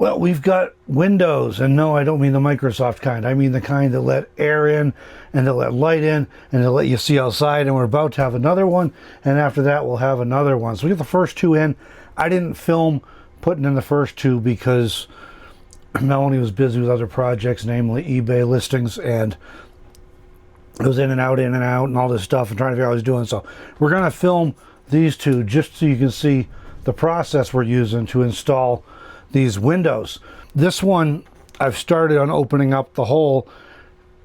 Well, we've got windows, and no, I don't mean the Microsoft kind. I mean the kind that let air in, and that let light in, and that let you see outside, and we're about to have another one, and after that we'll have another one. So we got the first two in. I didn't film putting in the first two because Melanie was busy with other projects, namely eBay listings, and it was in and out, and all this stuff, and trying to figure out what I was doing. So we're going to film these two just so you can see the process we're using to install these windows. This one I've started on opening up the hole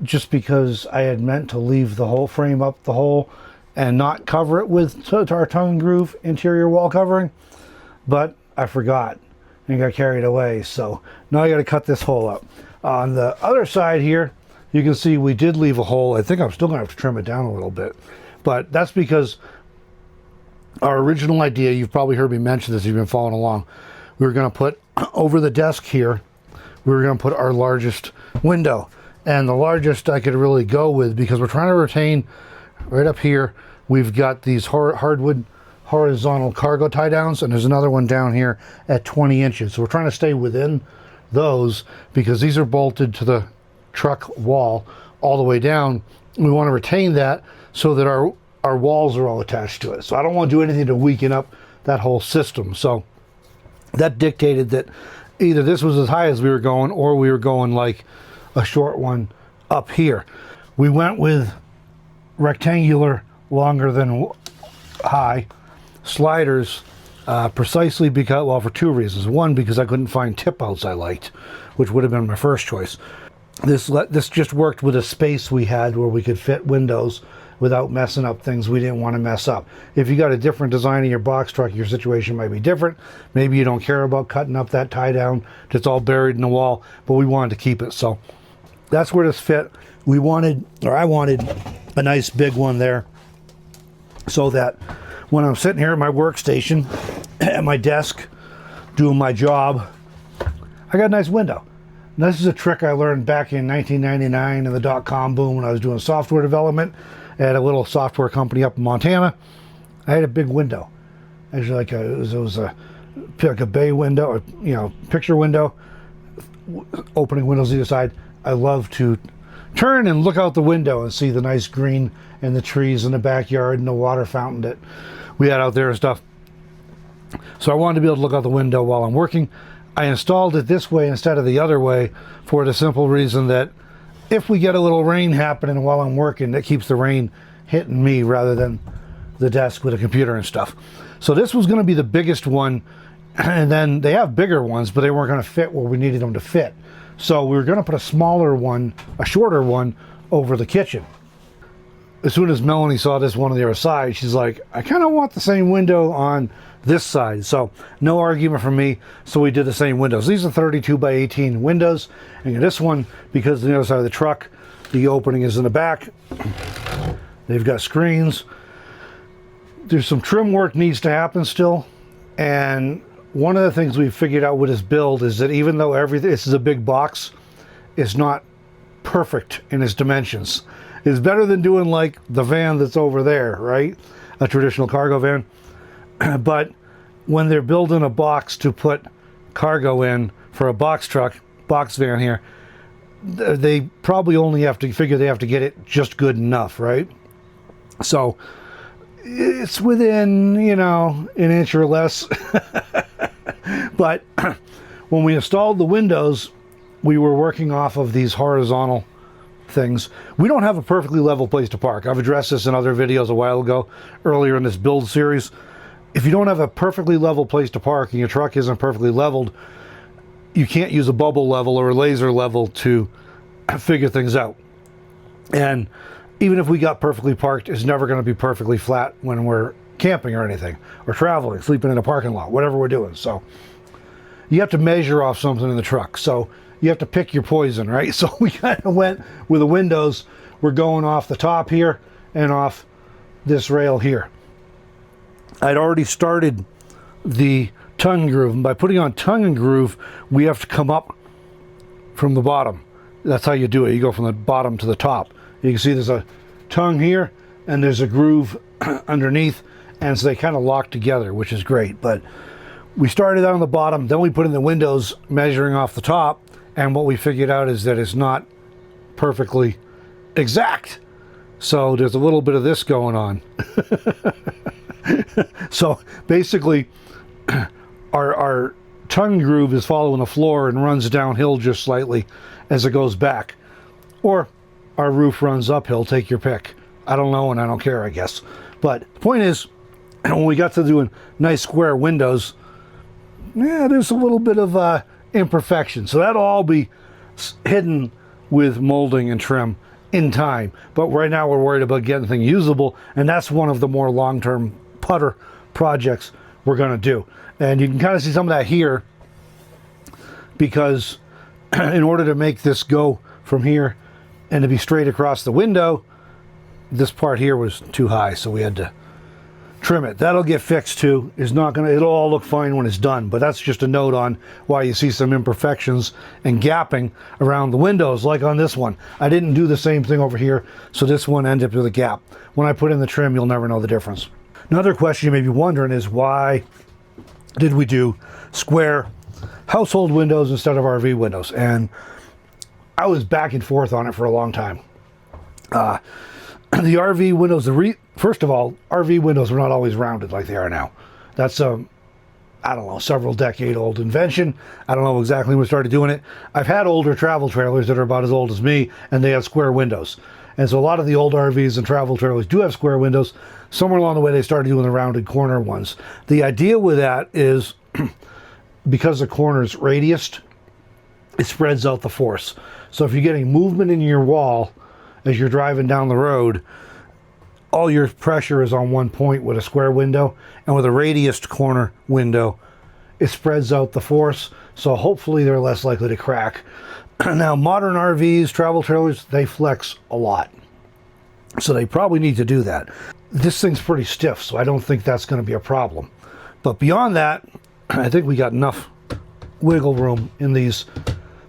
just because I had meant to leave the whole frame up the hole and not cover it with our tongue and groove interior wall covering, but I forgot and got carried away. So now I got to cut this hole up. On the other side here, you can see we did leave a hole. I think I'm still gonna have to trim it down a little bit, but that's because our original idea, you've probably heard me mention this if you've been following along, we were going to put over the desk here, we were going to put our largest window, and the largest I could really go with because we're trying to retain right up here. We've got these hardwood horizontal cargo tie downs, and there's another one down here at 20 inches. So we're trying to stay within those because these are bolted to the truck wall all the way down. We want to retain that so that our walls are all attached to it. So I don't want to do anything to weaken up that whole system. So that dictated that either this was as high as we were going, or we were going like a short one up here. We went with rectangular, longer than high sliders, precisely because, well, for two reasons. One, because I couldn't find tip outs I liked, which would have been my first choice. This just worked with a space we had where we could fit windows without messing up things we didn't want to mess up. If you got a different design in your box truck, your situation might be different. Maybe you don't care about cutting up that tie down that's all buried in the wall, but we wanted to keep it. So that's where this fit. I wanted a nice big one there so that when I'm sitting here at my workstation at my desk doing my job, I got a nice window. Now, this is a trick I learned back in 1999 in the dot-com boom when I was doing software development at a little software company up in Montana. I had a big window, actually like it was like a bay window, or picture window, opening windows either side. I love to turn and look out the window and see the nice green and the trees in the backyard and the water fountain that we had out there and stuff. So I wanted to be able to look out the window while I'm working. I installed it this way instead of the other way for the simple reason that if we get a little rain happening while I'm working, that keeps the rain hitting me rather than the desk with a computer and stuff. So this was going to be the biggest one, and then they have bigger ones, but they weren't going to fit where we needed them to fit. So we were going to put a smaller one, a shorter one, over the kitchen. As soon as Melanie saw this one on the other side, she's like, I kind of want the same window on this side. So no argument from me. So we did the same windows. These are 32 by 18 windows. And this one, because the other side of the truck, the opening is in the back. They've got screens. There's some trim work needs to happen still. And one of the things we figured out with this build is that even though this is a big box, it's not perfect in its dimensions. It's better than doing like the van that's over there, right? A traditional cargo van. But when they're building a box to put cargo in for a box truck, box van here, they probably only have to figure they have to get it just good enough, right? So it's within, an inch or less. But when we installed the windows, we were working off of these horizontal things. We don't have a perfectly level place to park. I've addressed this in other videos a while ago, earlier in this build series. If you don't have a perfectly level place to park and your truck isn't perfectly leveled, you can't use a bubble level or a laser level to figure things out. And even if we got perfectly parked, it's never going to be perfectly flat when we're camping or anything, or traveling, sleeping in a parking lot, whatever we're doing. So you have to measure off something in the truck. So you have to pick your poison, right? So we kind of went with the windows. We're going off the top here and off this rail here. I'd already started the tongue and groove, and by putting on tongue and groove, we have to come up from the bottom. That's how you do it. You go from the bottom to the top. You can see there's a tongue here and there's a groove underneath, and so they kind of lock together, which is great. But we started on the bottom, then we put in the windows measuring off the top, and what we figured out is that it's not perfectly exact. So there's a little bit of this going on. So basically, our tongue groove is following the floor and runs downhill just slightly as it goes back. Or our roof runs uphill, take your pick. I don't know and I don't care, I guess. But the point is, when we got to doing nice square windows, yeah, there's a little bit of imperfection. So that'll all be hidden with molding and trim in time. But right now we're worried about getting things usable, and that's one of the more long-term putter projects we're going to do. And you can kind of see some of that here, because in order to make this go from here and to be straight across the window, this part here was too high, so we had to trim it. That'll get fixed too. It'll all look fine when it's done, but that's just a note on why you see some imperfections and gapping around the windows, like on this one. I didn't do the same thing over here, so this one ended up with a gap. When I put in the trim, you'll never know the difference. Another question you may be wondering is, why did we do square household windows instead of RV windows? And I was back and forth on it for a long time. The RV windows, first of all, RV windows were not always rounded like they are now. That's I don't know, several decade old invention. I don't know exactly when we started doing it. I've had older travel trailers that are about as old as me, and they have square windows. And so a lot of the old RVs and travel trailers do have square windows. Somewhere along the way, they started doing the rounded corner ones. The idea with that is, because the corner's radiused, it spreads out the force. So if you're getting movement in your wall as you're driving down the road, all your pressure is on one point with a square window, and with a radiused corner window, it spreads out the force, so hopefully they're less likely to crack. Now, modern RVs, travel trailers, they flex a lot, so they probably need to do that. This thing's pretty stiff, so I don't think that's going to be a problem. But beyond that, I think we got enough wiggle room in these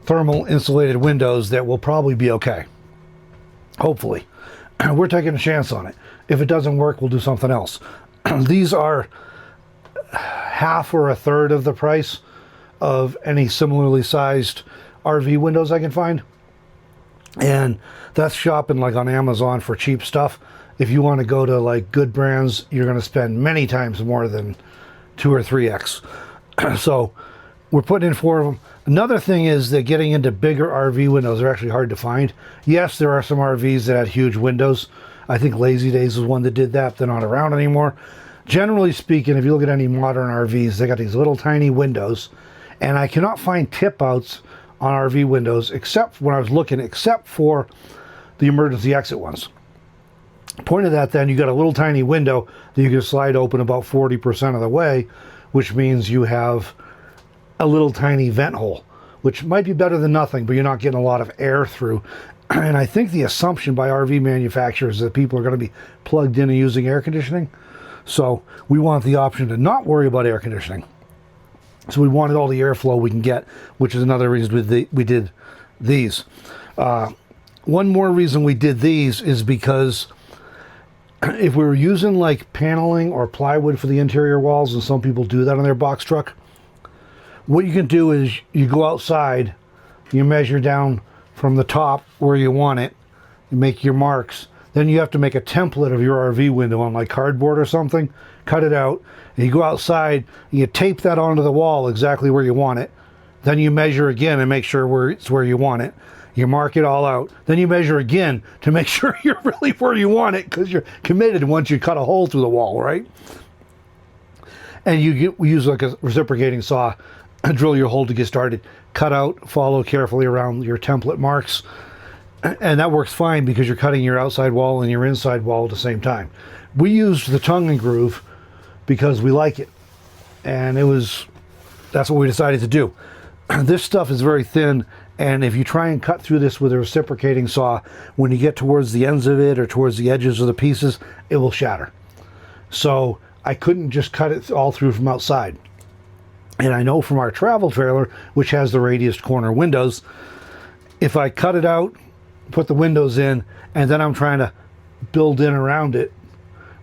thermal insulated windows that will probably be okay. Hopefully. We're taking a chance on it. If it doesn't work, we'll do something else. These are half or a third of the price of any similarly sized RV windows I can find. And that's shopping like on Amazon for cheap stuff. If you want to go to like good brands, you're going to spend many times more than 2 or 3x. So we're putting in 4 of them. Another thing is that getting into bigger RV windows are actually hard to find. Yes, there are some RVs that had huge windows. I think Lazy Days was one that did that. They're not around anymore. Generally speaking, if you look at any modern RVs, they got these little tiny windows, and I cannot find tip outs on RV windows, except when I was looking, except for the emergency exit ones. Point of that, then, you got a little tiny window that you can slide open about 40% of the way, which means you have a little tiny vent hole, which might be better than nothing, but you're not getting a lot of air through. And I think the assumption by RV manufacturers is that people are going to be plugged in and using air conditioning. So we want the option to not worry about air conditioning. So we wanted all the airflow we can get, which is another reason we did these. One more reason we did these is because if we were using like paneling or plywood for the interior walls, and some people do that on their box truck, what you can do is you go outside, you measure down from the top where you want it, you make your marks, then you have to make a template of your RV window on like cardboard or something, cut it out, and you go outside, and you tape that onto the wall exactly where you want it, then you measure again and make sure it's where you want it, you mark it all out, then you measure again to make sure you're really where you want it, because you're committed once you cut a hole through the wall, right? And we use like a reciprocating saw, drill your hole to get started, cut out, follow carefully around your template marks, and that works fine because you're cutting your outside wall and your inside wall at the same time. We used the tongue and groove because we like it, and that's what we decided to do. This stuff is very thin, and if you try and cut through this with a reciprocating saw, when you get towards the ends of it or towards the edges of the pieces, it will shatter. So I couldn't just cut it all through from outside. And I know from our travel trailer, which has the radiused corner windows, if I cut it out, put the windows in, and then I'm trying to build in around it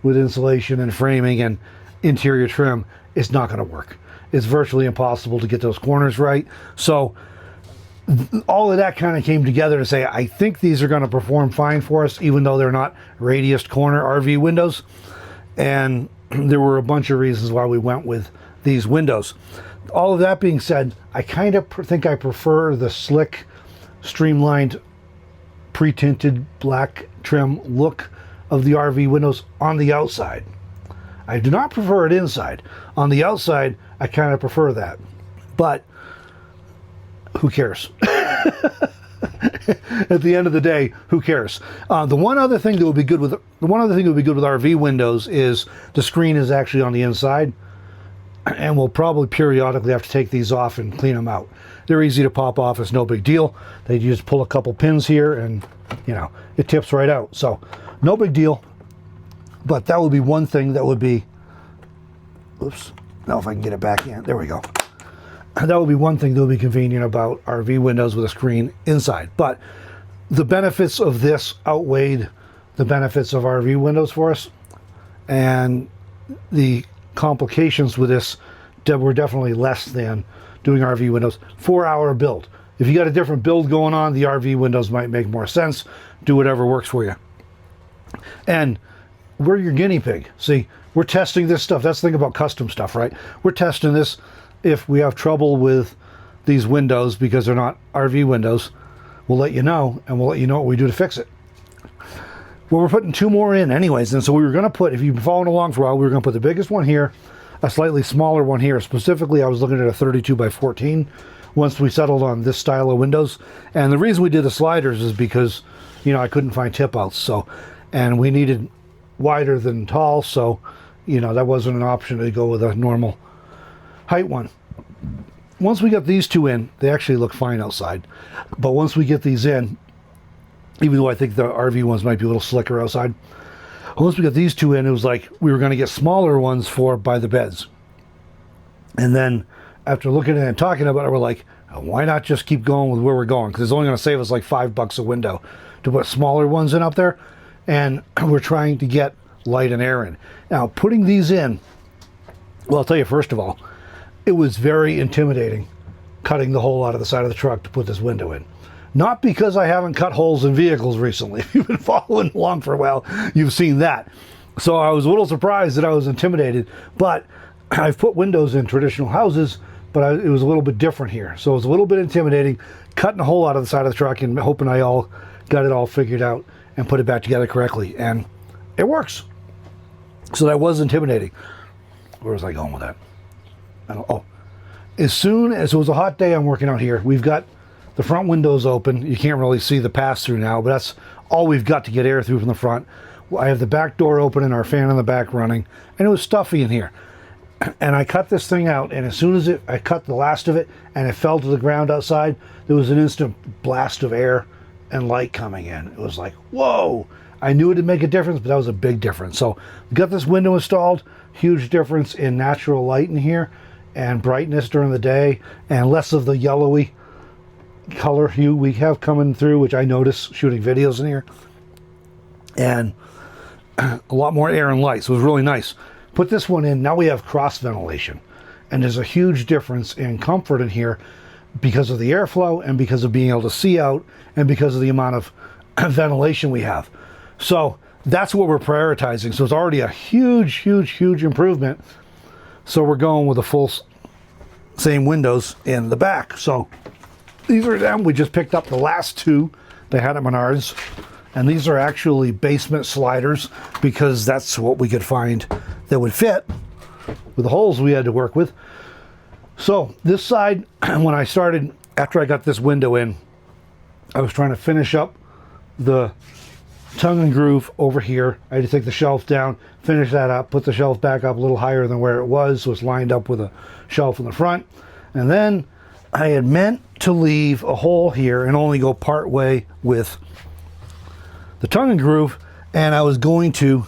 with insulation and framing and interior trim, it's not going to work. it's virtually impossible to get those corners right. So all of that kind of came together to say, I think these are going to perform fine for us, even though they're not radiused corner RV windows. And there were a bunch of reasons why we went with these windows. All of that being said, I kind of think I prefer the slick, streamlined, pre-tinted black trim look of the RV windows on the outside. I do not prefer it inside. On the outside, I kind of prefer that. But who cares? At the end of the day, who cares? The one other thing that would be good with RV windows is the screen is actually on the inside, and we'll probably periodically have to take these off and clean them out. They're easy to pop off. It's no big deal. They just pull a couple pins here, and it tips right out. So no big deal. But that would be one thing that would be. Oops. Now if I can get it back in. There we go. That would be one thing that would be convenient about RV windows with a screen inside. But the benefits of this outweighed the benefits of RV windows for us. And the complications with this were definitely less than doing RV windows. 4-hour build. If you got a different build going on, the RV windows might make more sense. Do whatever works for you. And we're your guinea pig. See, we're testing this stuff. That's the thing about custom stuff, right? We're testing this. If we have trouble with these windows because they're not RV windows, we'll let you know, and we'll let you know what we do to fix it. Well, we're putting 2 more in anyways, and so we were going to put, if you've been following along for a while, we were going to put the biggest one here, a slightly smaller one here. Specifically, I was looking at a 32 by 14 once we settled on this style of windows. And the reason we did the sliders is because, I couldn't find tip outs. So, and we needed wider than tall, so, that wasn't an option to go with a normal height one. Once we got these 2 in, they actually look fine outside. But once we get these in, even though I think the RV ones might be a little slicker outside, once we got these 2 in, it was like we were going to get smaller ones by the beds. And then after looking at it and talking about it, we're like, why not just keep going with where we're going? Because it's only going to save us like $5 a window to put smaller ones in up there. And we're trying to get light and air in. Now, putting these in, well, I'll tell you, first of all, it was very intimidating cutting the hole out of the side of the truck to put this window in. Not because I haven't cut holes in vehicles recently. If you've been following along for a while, you've seen that. So I was a little surprised that I was intimidated. But I've put windows in traditional houses, but it was a little bit different here. So it was a little bit intimidating cutting a hole out of the side of the truck and hoping I got it all figured out and put it back together correctly. And it works. So that was intimidating. Where was I going with that? As soon as it was a hot day, I'm working out here. We've got the front windows open. You can't really see the pass-through now, but that's all we've got to get air through from the front. I have the back door open and our fan in the back running, and it was stuffy in here. And I cut this thing out, and as soon as I cut the last of it and it fell to the ground outside, there was an instant blast of air and light coming in. It was like, whoa! I knew it'd make a difference, but that was a big difference. So we got this window installed. Huge difference in natural light in here and brightness during the day, and less of the yellowy color hue we have coming through, which I notice shooting videos in here, and a lot more air and light. So it was really nice. Put this one in. Now we have cross ventilation, and there's a huge difference in comfort in here because of the airflow and because of being able to see out and because of the amount of ventilation we have. So that's what we're prioritizing. So it's already a huge improvement. So we're going with the full same windows in the back. So these are them. We just picked up the last 2 they had at Menards. And these are actually basement sliders because that's what we could find that would fit with the holes we had to work with. So this side, when I started, after I got this window in, I was trying to finish up the tongue and groove over here. I had to take the shelf down, finish that up, put the shelf back up a little higher than where it was, so it's lined up with a shelf in the front. And then I had meant to leave a hole here and only go part way with the tongue and groove, and I was going to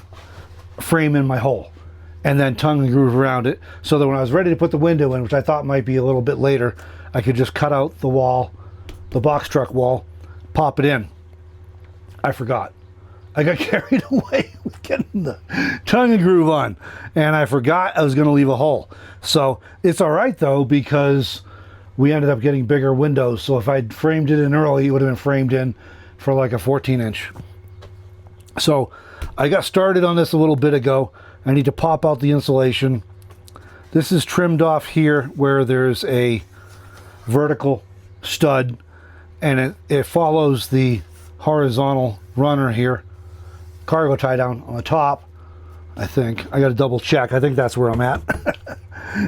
frame in my hole and then tongue and groove around it, so that when I was ready to put the window in, which I thought might be a little bit later, I could just cut out the wall, the box truck wall, pop it in. I forgot. I got carried away with getting the tongue and groove on, and I forgot I was going to leave a hole. So it's all right though, because we ended up getting bigger windows. So if I'd framed it in early, it would have been framed in for like a 14-inch. So I got started on this a little bit ago. I need to pop out the insulation. This is trimmed off here where there's a vertical stud, and it follows the horizontal runner here. Cargo tie down on the top, I think. I got to double check. I think that's where I'm at.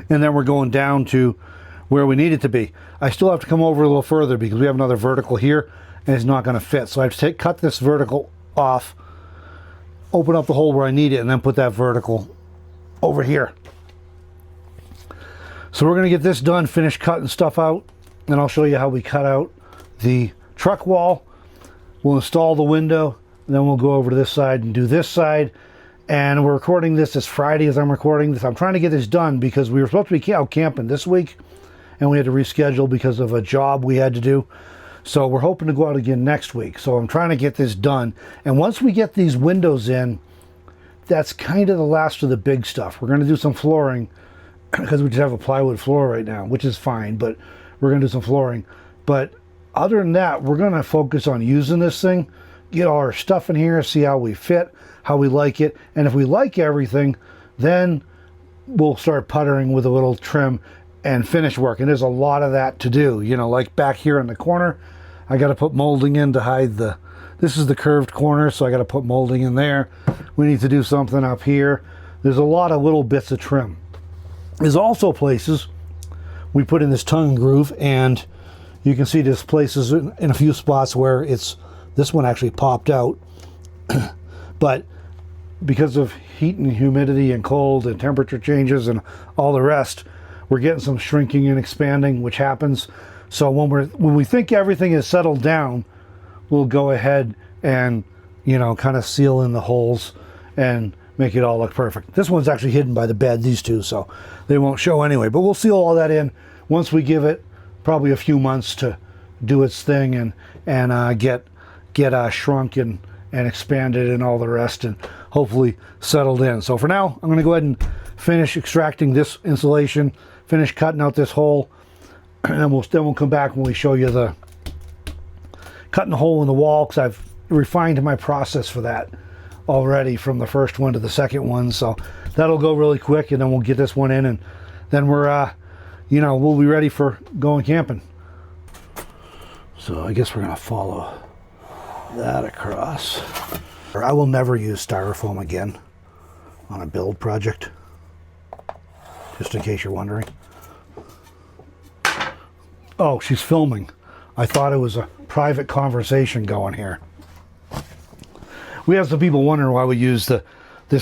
And then we're going down to where we need it to be. I still have to come over a little further because we have another vertical here and it's not going to fit. So I have to cut this vertical off, open up the hole where I need it, and then put that vertical over here. So we're going to get this done, finish cutting stuff out, and I'll show you how we cut out the truck wall. We'll install the window, and then we'll go over to this side and do this side. And we're recording this Friday as I'm recording this. I'm trying to get this done because we were supposed to be out camping this week, and we had to reschedule because of a job we had to do. So we're hoping to go out again next week. So I'm trying to get this done. And once we get these windows in, that's kind of the last of the big stuff. We're going to do some flooring because we just have a plywood floor right now, which is fine, but we're going to do some flooring. But other than that, we're going to focus on using this thing, get all our stuff in here, see how we fit, how we like it. And if we like everything, then we'll start puttering with a little trim and finish work. And there's a lot of that to do. You know, like back here in the corner, I got to put molding in to hide this is the curved corner, so I got to put molding in there. We need to do something up here. There's a lot of little bits of trim. There's also places we put in this tongue and groove, and you can see there's places in a few spots where this one actually popped out. But because of heat and humidity and cold and temperature changes and all the rest, we're getting some shrinking and expanding, which happens. So when we think everything is settled down, we'll go ahead and, you know, kind of seal in the holes and make it all look perfect. This one's actually hidden by the bed, these two, so they won't show anyway. But we'll seal all that in once we give it probably a few months to do its thing and get shrunk and expanded and all the rest, and hopefully settled in. So for now, I'm going to go ahead and finish extracting this insulation, finish cutting out this hole, and then we'll come back when we show you the cutting the hole in the wall, because I've refined my process for that already from the first one to the second one. So that'll go really quick, and then we'll get this one in, and then we're you know, we'll be ready for going camping. So I guess we're gonna follow that across. I will never use styrofoam again on a build project, just in case you're wondering. Oh, she's filming. I thought it was a private conversation going here. We have some people wondering why we use this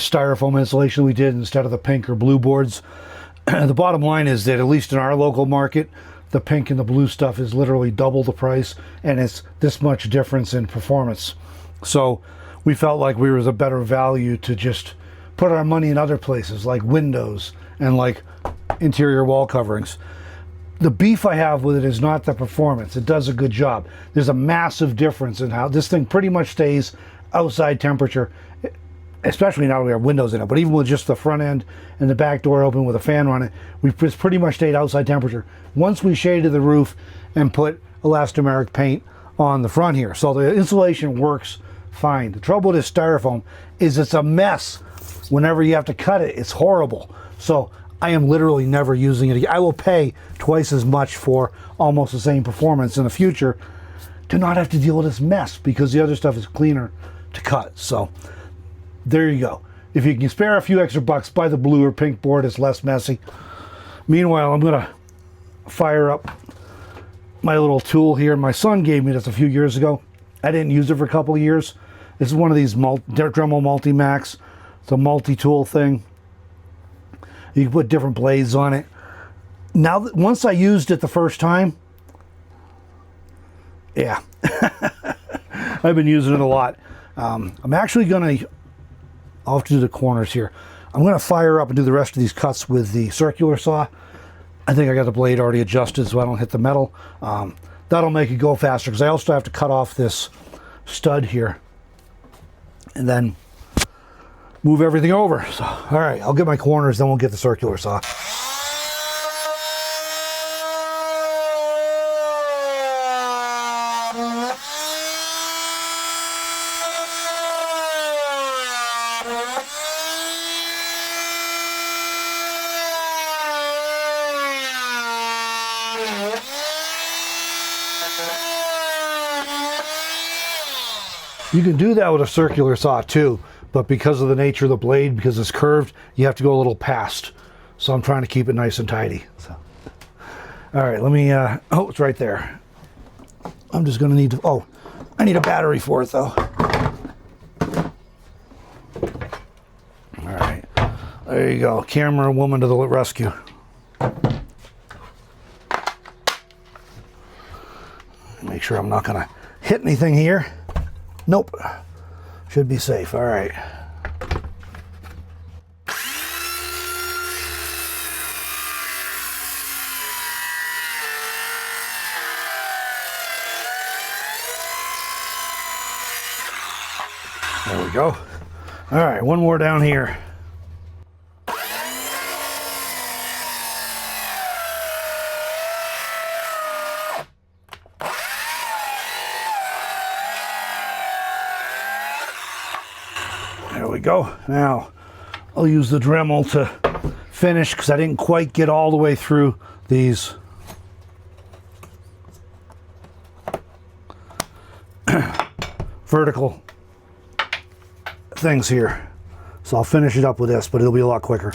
styrofoam insulation we did instead of the pink or blue boards. The bottom line is that, at least in our local market, the pink and the blue stuff is literally double the price, and it's this much difference in performance. So we felt like we was a better value to just put our money in other places, like windows and like interior wall coverings. The beef I have with it is not the performance. It does a good job. There's a massive difference in how this thing pretty much stays outside temperature, especially now that we have windows in it, but even with just the front end and the back door open with a fan on it, it's pretty much stayed outside temperature once we shaded the roof and put elastomeric paint on the front here. So the insulation works fine. The trouble with this styrofoam is it's a mess. Whenever you have to cut it, it's horrible. So I am literally never using it again. I will pay twice as much for almost the same performance in the future to not have to deal with this mess, because the other stuff is cleaner to cut. So there you go. If you can spare a few extra bucks, buy the blue or pink board. It's less messy. Meanwhile, I'm gonna fire up my little tool here. My son gave me this a few years ago. I didn't use it for a couple of years. This is one of these Dremel Multi-Max. It's a multi-tool thing. You can put different blades on it. Now, once I used it the first time, yeah, I've been using it a lot. I'm actually gonna, I'll have to do the corners here. I'm gonna fire up and do the rest of these cuts with the circular saw. I think I got the blade already adjusted so I don't hit the metal. That'll make it go faster, because I also have to cut off this stud here and then move everything over. So, all right, I'll get my corners, then we'll get the circular saw. You can do that with a circular saw too, but because of the nature of the blade, because it's curved, you have to go a little past. So I'm trying to keep it nice and tidy. So, all right, let me, oh, it's right there. I'm just gonna need to, oh, I need a battery for it though. All right, there you go. Camera woman to the rescue. Make sure I'm not gonna hit anything here. Nope. Should be safe. All right. There we go. All right, one more down here. There we go. Now I'll use the Dremel to finish because I didn't quite get all the way through these vertical things here. So I'll finish it up with this, but it'll be a lot quicker.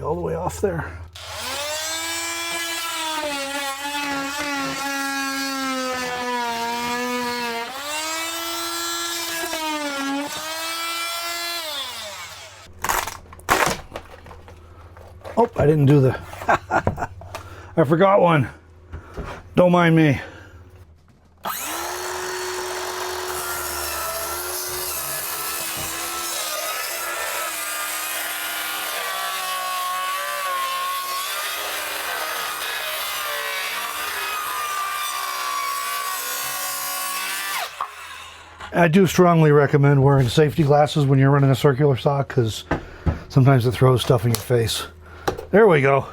All the way off there. Oh, I didn't do the I forgot one. Don't mind me. I do strongly recommend wearing safety glasses when you're running a circular saw because sometimes it throws stuff in your face. There we go.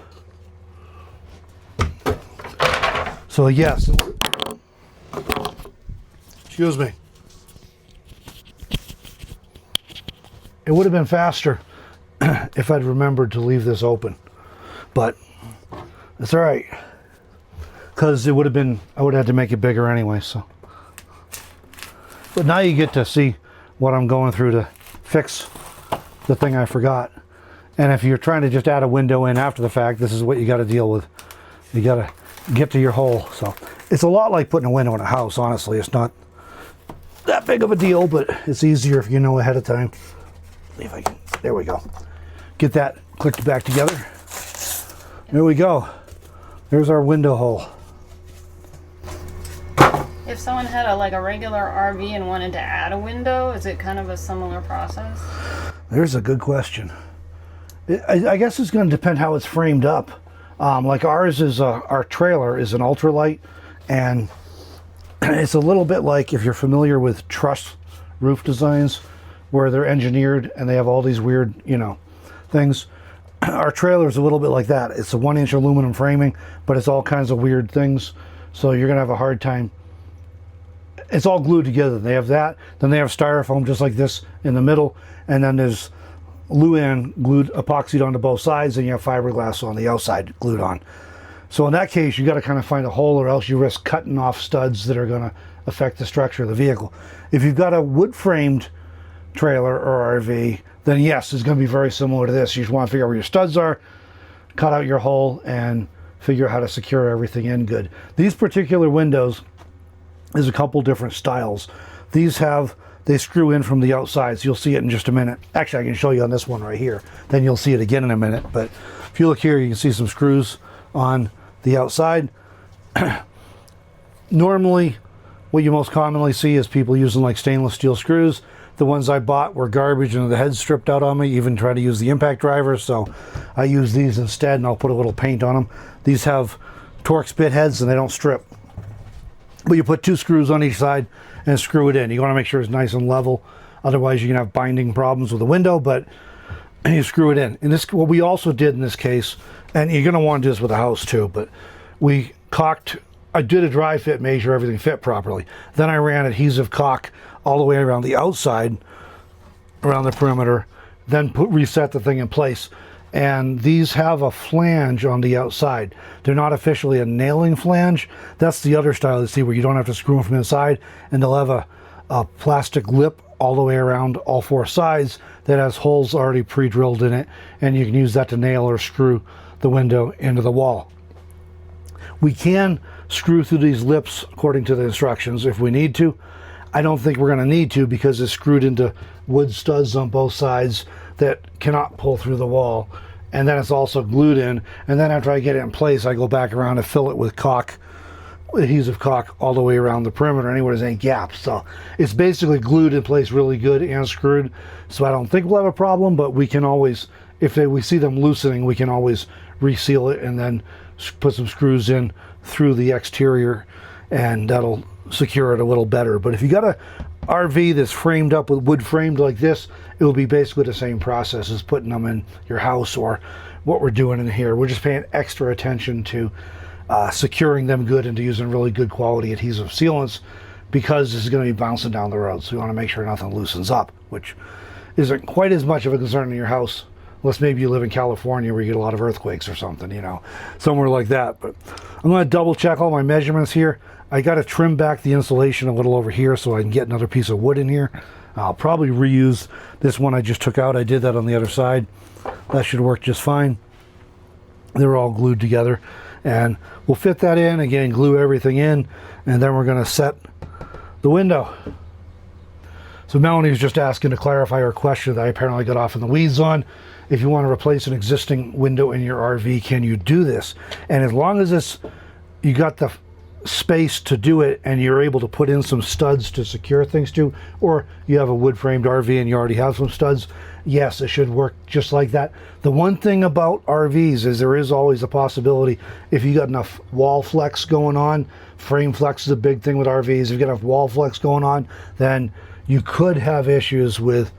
So yes, excuse me. It would have been faster if I'd remembered to leave this open, but it's all right because it would have been, I would have had to make it bigger anyway, so. But now you get to see what I'm going through to fix the thing I forgot. And if you're trying to just add a window in after the fact, this is what you got to deal with. You got to get to your hole. So it's a lot like putting a window in a house, honestly. It's not that big of a deal, but it's easier if you know ahead of time. See if I can, there we go. Get that clicked back together. There we go. There's our window hole. If someone had a regular RV and wanted to add a window, is it kind of a similar process? There's a good question. I guess it's going to depend how it's framed up. Like ours is, our trailer is an ultralight, and it's a little bit like if you're familiar with truss roof designs, where they're engineered and they have all these weird, things. Our trailer is a little bit like that. It's a 1-inch aluminum framing, but it's all kinds of weird things. So you're going to have a hard time. It's all glued together. They have that, then they have styrofoam just like this in the middle, and then there's Luan glued, epoxied onto both sides, and you have fiberglass on the outside glued on. So in that case, you got to kind of find a hole, or else you risk cutting off studs that are going to affect the structure of the vehicle. If you've got a wood-framed trailer or RV, then yes, it's going to be very similar to this. You just want to figure out where your studs are, cut out your hole, and figure out how to secure everything in good. These particular windows, there's a couple different styles. These have they screw in from the outside. So you'll see it in just a minute. Actually, I can show you on this one right here. Then you'll see it again in a minute. But if you look here, you can see some screws on the outside. Normally, what you most commonly see is people using like stainless steel screws. The ones I bought were garbage and the head's stripped out on me. Even try to use the impact driver, so I use these instead, and I'll put a little paint on them. These have Torx bit heads and they don't strip. But you put 2 screws on each side and screw it in. You want to make sure it's nice and level. Otherwise, you can have binding problems with the window, but you screw it in. And this, what we also did in this case, and you're going to want to do this with a house too, but we caulked. I did a dry fit, made sure everything fit properly. Then I ran adhesive caulk all the way around the outside, around the perimeter, then reset the thing in place. And these have a flange on the outside. They're not officially a nailing flange. That's the other style you see where you don't have to screw them from inside, and they'll have a plastic lip all the way around all 4 sides that has holes already pre-drilled in it, and you can use that to nail or screw the window into the wall. We can screw through these lips according to the instructions if we need to. I don't think we're going to need to because it's screwed into wood studs on both sides that cannot pull through the wall. And then it's also glued in. And then after I get it in place, I go back around and fill it with caulk, adhesive caulk, all the way around the perimeter, anywhere there's any gaps. So it's basically glued in place really good and screwed. So I don't think we'll have a problem, but we can always, if we see them loosening, we can always reseal it and then put some screws in through the exterior, and that'll secure it a little better. But if you got a RV that's framed up with wood framed like this, it will be basically the same process as putting them in your house or what we're doing in here. We're just paying extra attention to securing them good and to using really good quality adhesive sealants, because this is going to be bouncing down the road. So we want to make sure nothing loosens up, which isn't quite as much of a concern in your house, unless maybe you live in California where you get a lot of earthquakes or something, you know, somewhere like that. But I'm going to double check all my measurements here. I got to trim back the insulation a little over here so I can get another piece of wood in here. I'll probably reuse this one I just took out. I did that on the other side. That should work just fine. They're all glued together, and we'll fit that in again, glue everything in, and then we're going to set the window. So Melanie was just asking to clarify her question that I apparently got off in the weeds on. If you want to replace an existing window in your RV, can you do this? And as long as you got the space to do it and you're able to put in some studs to secure things to, or you have a wood framed RV and you already have some studs, yes, it should work just like that. The one thing about RVs is there is always a possibility, if you got enough wall flex going on, frame flex is a big thing with RVs, if you got enough wall flex going on, then you could have issues with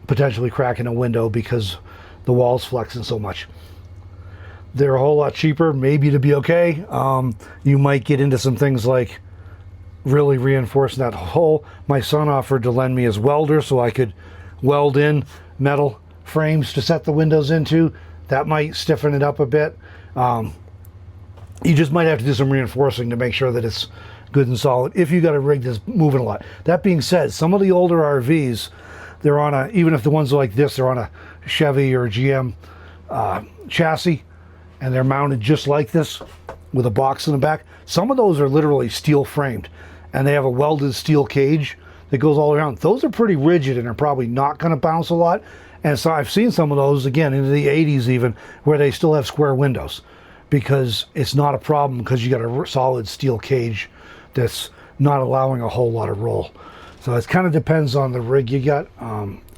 potentially cracking a window because the wall's flexing so much. They're a whole lot cheaper, maybe, to be okay. You might get into some things like really reinforcing that hole. My son offered to lend me his welder so I could weld in metal frames to set the windows into. That might stiffen it up a bit. You just might have to do some reinforcing to make sure that it's good and solid if you got a rig that's moving a lot. That being said, some of the older RVs, they're on even if the ones are like this, they're on a Chevy or GM chassis, and they're mounted just like this with a box in the back. Some of those are literally steel framed, and they have a welded steel cage that goes all around. Those are pretty rigid and are probably not going to bounce a lot. And so I've seen some of those, again, into the 80s even, where they still have square windows because it's not a problem because you got a solid steel cage that's not allowing a whole lot of roll. So it kind of depends on the rig you got.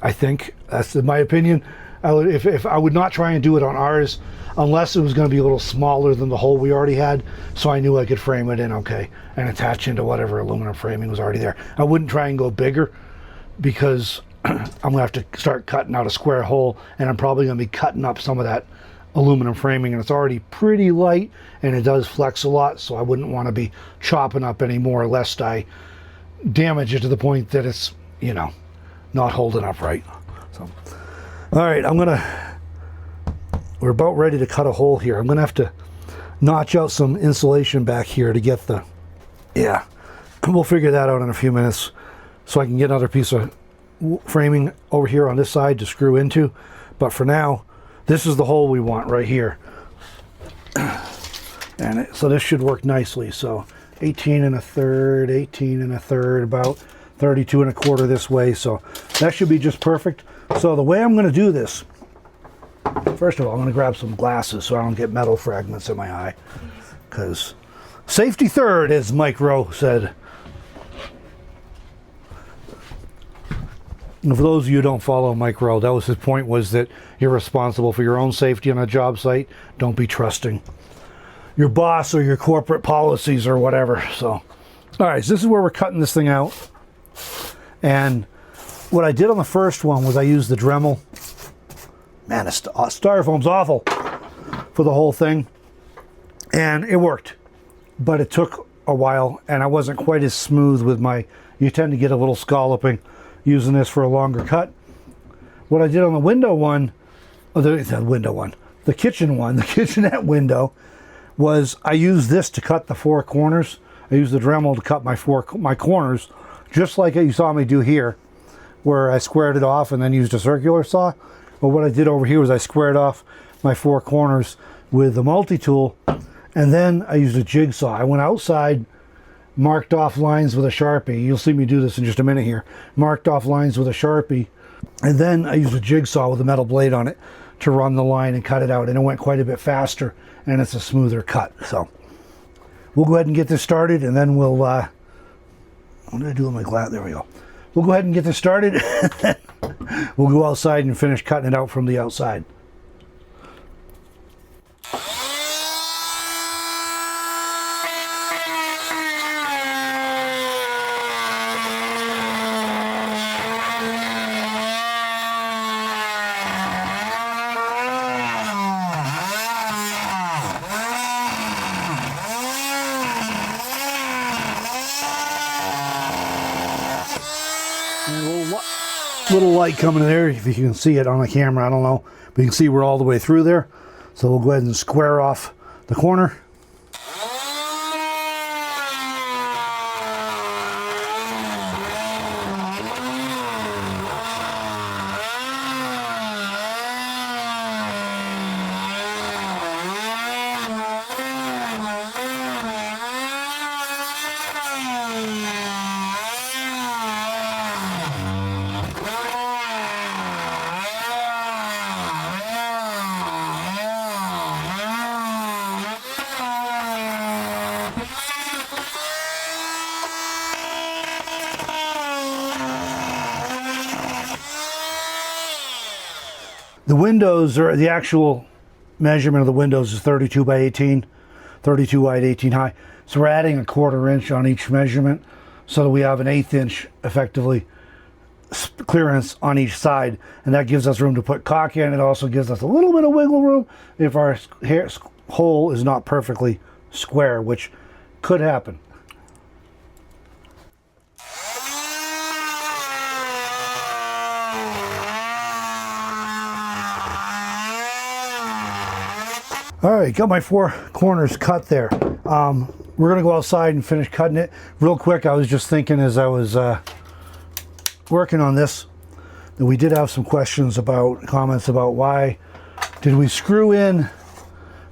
I think that's my opinion. If I would not try and do it on ours unless it was going to be a little smaller than the hole we already had, so I knew I could frame it in okay and attach into whatever aluminum framing was already there. I wouldn't try and go bigger because I'm going to have to start cutting out a square hole, and I'm probably going to be cutting up some of that aluminum framing, and it's already pretty light and it does flex a lot, so I wouldn't want to be chopping up any more lest I damage it to the point that it's, you know, not holding up right. So all right, we're about ready to cut a hole here. I'm gonna have to notch out some insulation back here to get we'll figure that out in a few minutes so I can get another piece of framing over here on this side to screw into. But for now, this is the hole we want right here. And so this should work nicely. So 18 1/3, 18 1/3, about 32 1/4 this way, so that should be just perfect. So the way I'm going to do this, first of all, I'm going to grab some glasses so I don't get metal fragments in my eye, because safety third, as Mike Rowe said. And for those of you who don't follow Mike Rowe, that was his point, was that you're responsible for your own safety on a job site. Don't be trusting your boss or your corporate policies or whatever. So, all right, so this is where we're cutting this thing out. And what I did on the first one was I used the Dremel. Man, the styrofoam's awful for the whole thing. And it worked, but it took a while, and I wasn't quite as smooth with my, you tend to get a little scalloping using this for a longer cut. What I did on the window one, the kitchen one, the kitchenette window, was I used this to cut the four corners. I used the Dremel to cut my corners, just like you saw me do here, where I squared it off and then used a circular saw. But what I did over here was I squared off my four corners with the multi-tool, and then I used a jigsaw. I went outside, marked off lines with a Sharpie. You'll see me do this in just a minute here. Marked off lines with a Sharpie, and then I used a jigsaw with a metal blade on it to run the line and cut it out, and it went quite a bit faster, and it's a smoother cut. So we'll go ahead and get this started, and then we'll what did I do with my glass? There we go. We'll go ahead and get this started. We'll go outside and finish cutting it out from the outside. Little light coming in there, if you can see it on the camera, I don't know, but you can see we're all the way through there. So we'll go ahead and square off the corner. The windows, or the actual measurement of the windows, is 32 by 18, 32 wide, 18 high. So we're adding a 1/4 inch on each measurement so that we have an 1/8 inch effectively clearance on each side, and that gives us room to put caulk in. It also gives us a little bit of wiggle room if our hole is not perfectly square, which could happen. All right, got my four corners cut there. We're gonna go outside and finish cutting it. Real quick, I was just thinking as I was working on this, that we did have some comments about why did we screw in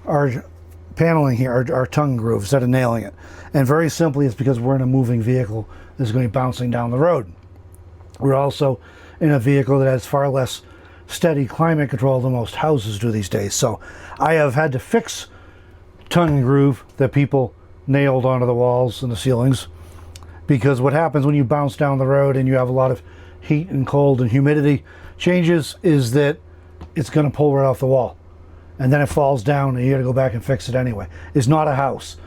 our paneling here, our tongue groove, instead of nailing it. And very simply, it's because we're in a moving vehicle that's going to be bouncing down the road. We're also in a vehicle that has far less steady climate control than most houses do these days. So I have had to fix tongue and groove that people nailed onto the walls and the ceilings, because what happens when you bounce down the road and you have a lot of heat and cold and humidity changes is that it's going to pull right off the wall, and then it falls down and you got to go back and fix it anyway. It's not a house.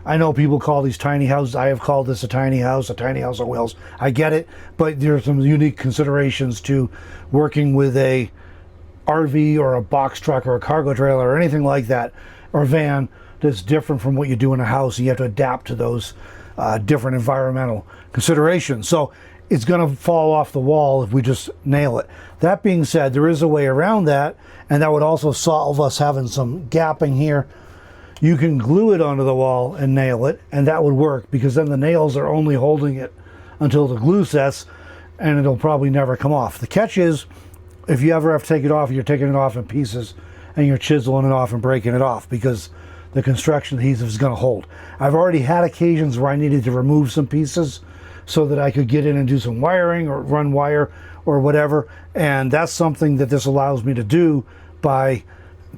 I know people call these tiny houses. I have called this a tiny house on wheels. I get it, but there are some unique considerations to working with a RV or a box truck or a cargo trailer or anything like that, or van, that's different from what you do in a house. You have to adapt to those different environmental considerations. So it's going to fall off the wall if we just nail it. That being said, there is a way around that, and that would also solve us having some gapping here. You can glue it onto the wall and nail it, and that would work, because then the nails are only holding it until the glue sets, and it'll probably never come off. The catch is, if you ever have to take it off, you're taking it off in pieces and you're chiseling it off and breaking it off, because the construction adhesive is going to hold. I've already had occasions where I needed to remove some pieces so that I could get in and do some wiring or run wire or whatever. And that's something that this allows me to do by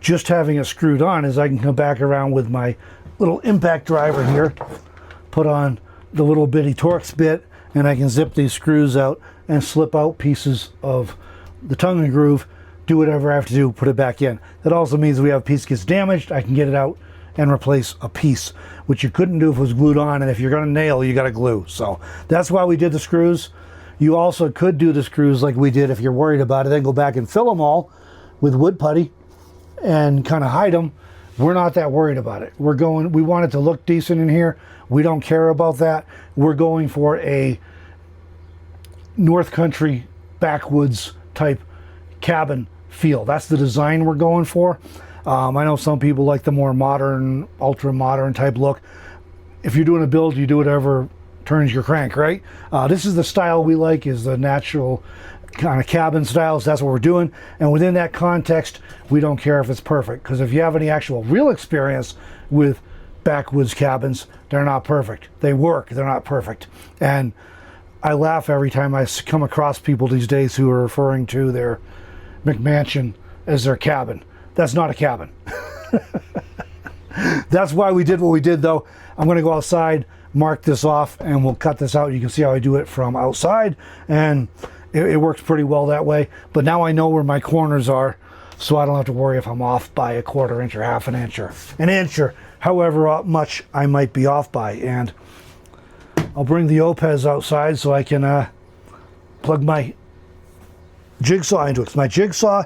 just having it screwed on, is I can come back around with my little impact driver here, put on the little bitty Torx bit, and I can zip these screws out and slip out pieces of the tongue and groove, do whatever I have to do, put it back in. That also means we have a piece gets damaged, I can get it out and replace a piece, which you couldn't do if it was glued on, and if you're gonna nail, you gotta glue. So that's why we did the screws. You also could do the screws like we did if you're worried about it, then go back and fill them all with wood putty and kind of hide them. We're not that worried about it. We want it to look decent in here. We don't care about that. We're going for a North Country backwoods type cabin feel. That's the design we're going for. I know some people like the more modern, ultra modern type look. If you're doing a build, you do whatever turns your crank, right? This is the style we like, is the natural kind of cabin styles. That's what we're doing, and within that context, we don't care if it's perfect, because if you have any actual real experience with backwoods cabins, they're not perfect. They work, they're not perfect. And I laugh every time I come across people these days who are referring to their McMansion as their cabin. That's not a cabin. That's why we did what we did, though. I'm going to go outside, mark this off, and we'll cut this out. You can see how I do it from outside, and it works pretty well that way. But now I know where my corners are, so I don't have to worry if I'm off by a quarter inch or half an inch or an inch or however much I might be off by. And I'll bring the Opez outside so I can plug my jigsaw into it. 'Cause my jigsaw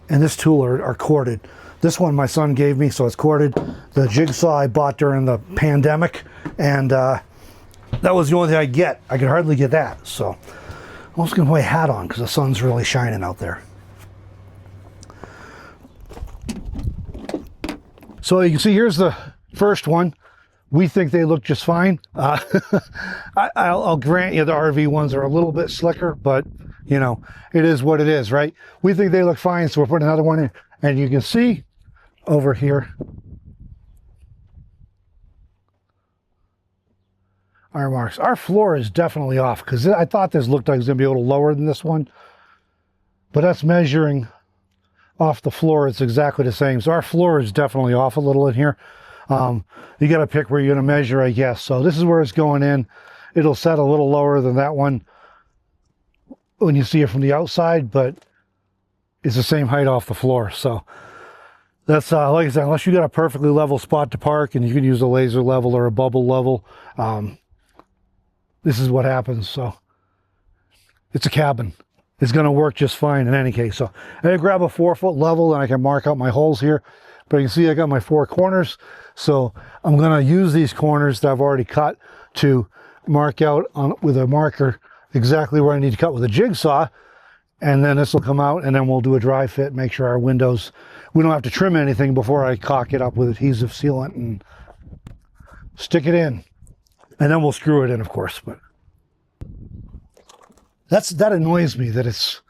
and this tool are corded. This one my son gave me, so it's corded. The jigsaw I bought during the pandemic, and that was the only thing I get. I could hardly get that, so I'm just gonna put a hat on because the sun's really shining out there. So you can see here's the first one. We think they look just fine. I'll grant you the RV ones are a little bit slicker, but you know, it is what it is, right? We think they look fine, so we're putting another one in. And you can see over here our marks. Our floor is definitely off, because I thought this looked like it was going to be a little lower than this one. But that's measuring off the floor. It's exactly the same. So our floor is definitely off a little in here. You got to pick where you're going to measure, I guess. So this is where it's going in. It'll set a little lower than that one when you see it from the outside, but it's the same height off the floor. So that's like I said, unless you got a perfectly level spot to park and you can use a laser level or a bubble level, this is what happens. So it's a cabin. It's going to work just fine in any case. So I'm going to grab a 4-foot level and I can mark out my holes here. But you can see I got my 4 corners. So I'm going to use these corners that I've already cut to mark out with a marker exactly where I need to cut with a jigsaw. And then this will come out, and then we'll do a dry fit, make sure our windows, we don't have to trim anything before I caulk it up with adhesive sealant and stick it in. And then we'll screw it in, of course. But that annoys me that it's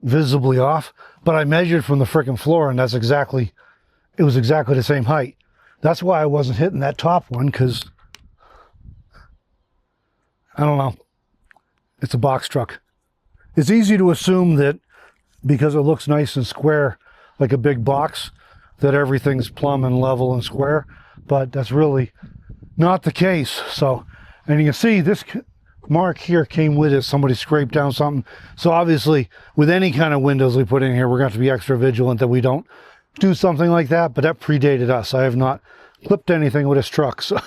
visibly off. But I measured from the frickin' floor, and it was exactly the same height. That's why I wasn't hitting that top one, because I don't know. It's a box truck. It's easy to assume that because it looks nice and square, like a big box, that everything's plumb and level and square, but that's really not the case. So, and you can see this mark here came with it. Somebody scraped down something. So obviously, with any kind of windows we put in here, we're going to have to be extra vigilant that we don't do something like that, but that predated us. I have not clipped anything with this truck. So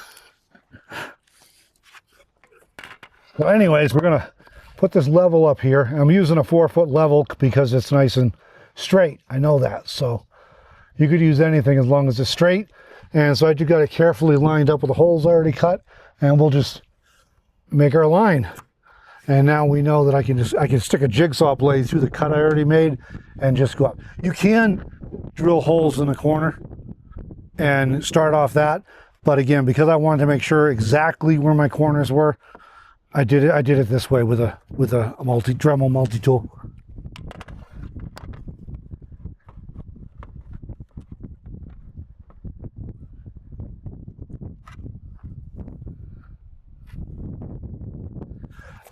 anyways, we're going to put this level up here. I'm using a 4-foot level because it's nice and straight. I know that. So you could use anything as long as it's straight. And so I just got it carefully lined up with the holes already cut, and we'll just make our line. And now we know that I can stick a jigsaw blade through the cut I already made and just go up. You can drill holes in the corner and start off that. But again, because I wanted to make sure exactly where my corners were, I did it this way with a Dremel multi-tool.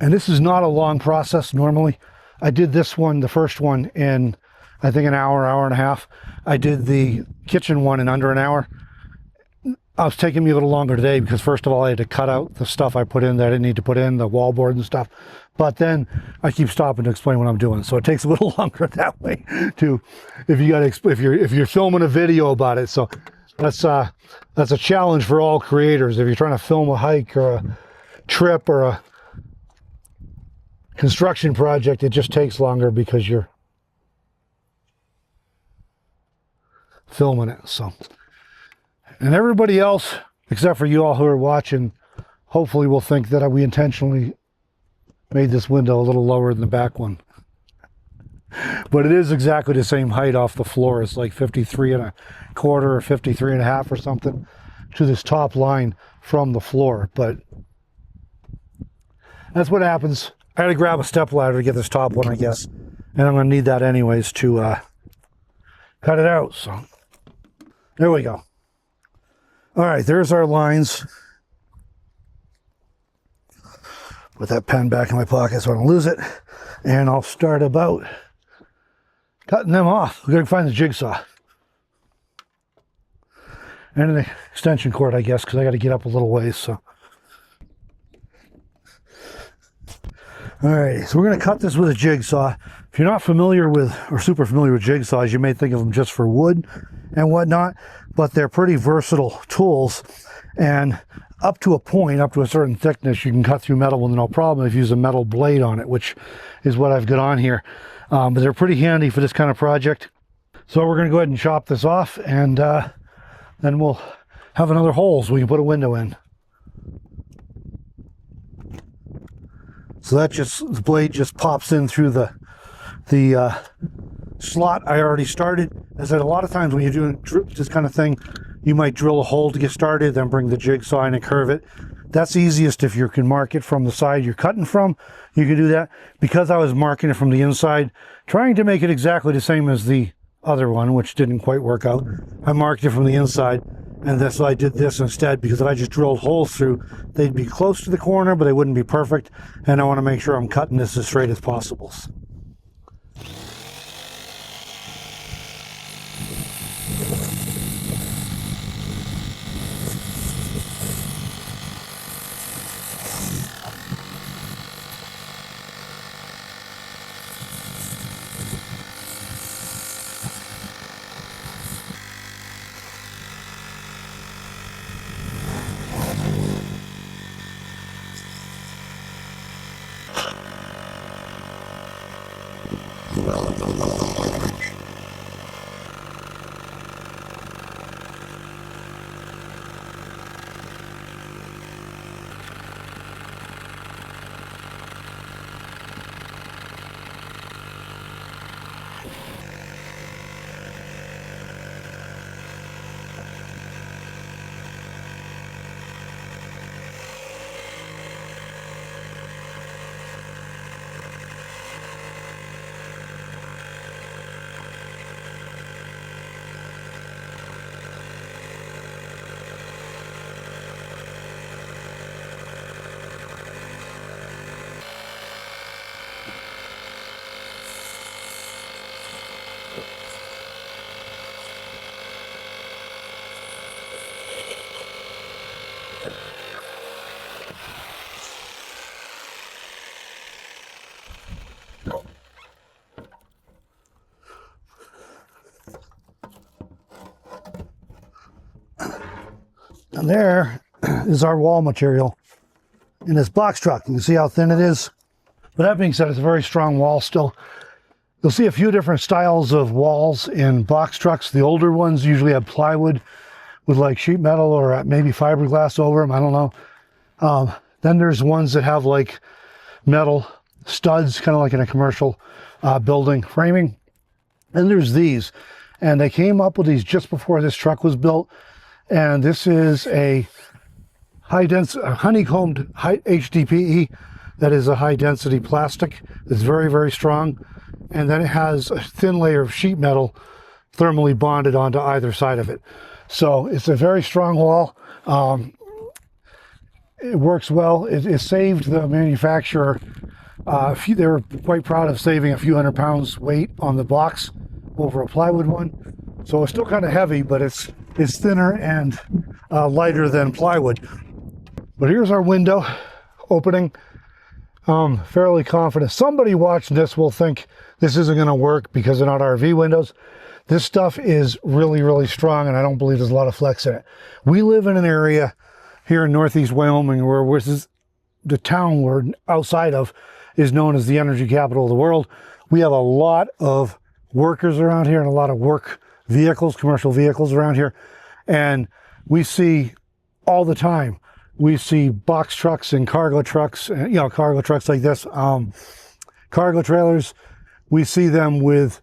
And this is not a long process normally. I did this one, the first one, in I think an hour, hour and a half. I did the kitchen one in under an hour. It was taking me a little longer today because first of all I had to cut out the stuff I put in that I didn't need to put in, the wallboard and stuff. But then I keep stopping to explain what I'm doing, so it takes a little longer that way too. If you're filming a video about it, so that's a challenge for all creators. If you're trying to film a hike or a trip or a construction project, it just takes longer because you're filming it. So, and everybody else except for you all who are watching hopefully will think that we intentionally made this window a little lower than the back one, but it is exactly the same height off the floor. It's like 53.25 or 53.5 or something to this top line from the floor. But that's what happens. I had to grab a step ladder to get this top one, I guess, and I'm going to need that anyways to cut it out. So there we go. All right, there's our lines. Put that pen back in my pocket so I don't lose it, and I'll start about cutting them off. We're going to find the jigsaw and an extension cord, I guess, because I got to get up a little ways. So all right, so we're going to cut this with a jigsaw. If you're not familiar with or super familiar with jigsaws, you may think of them just for wood and whatnot, but they're pretty versatile tools. And up to a point, up to a certain thickness, you can cut through metal with no problem if you use a metal blade on it, which is what I've got on here. But they're pretty handy for this kind of project. So we're going to go ahead and chop this off, and then we'll have another hole so we can put a window in. So that the blade just pops in through the slot I already started. As I said, a lot of times when you're doing this kind of thing, you might drill a hole to get started, then bring the jigsaw in and curve it. That's easiest if you can mark it from the side you're cutting from. You can do that. Because I was marking it from the inside, trying to make it exactly the same as the other one, which didn't quite work out, I marked it from the inside, and that's why I did this instead, because if I just drilled holes through, they'd be close to the corner, but they wouldn't be perfect, and I want to make sure I'm cutting this as straight as possible. And there is our wall material in this box truck. You can see how thin it is. But that being said, it's a very strong wall still. You'll see a few different styles of walls in box trucks. The older ones usually have plywood with like sheet metal or maybe fiberglass over them. I don't know. Then there's ones that have like metal studs, kind of like in a commercial building framing. And there's these. And they came up with these just before this truck was built. And this is a honeycombed HDPE. That is a high density plastic. It's very, very strong. And then it has a thin layer of sheet metal thermally bonded onto either side of it. So it's a very strong wall. it works well. It saved the manufacturer. They were quite proud of saving a few hundred pounds weight on the box over a plywood one. So it's still kind of heavy, but it's thinner and lighter than plywood. But here's our window opening. Fairly confident. Somebody watching this will think this isn't going to work because they're not RV windows. This stuff is really, really strong, and I don't believe there's a lot of flex in it. We live in an area here in Northeast Wyoming where the town we're outside of is known as the energy capital of the world. We have a lot of workers around here and a lot of work vehicles, commercial vehicles around here. And we see all the time, we see box trucks and cargo trucks, cargo trucks like this, cargo trailers. We see them with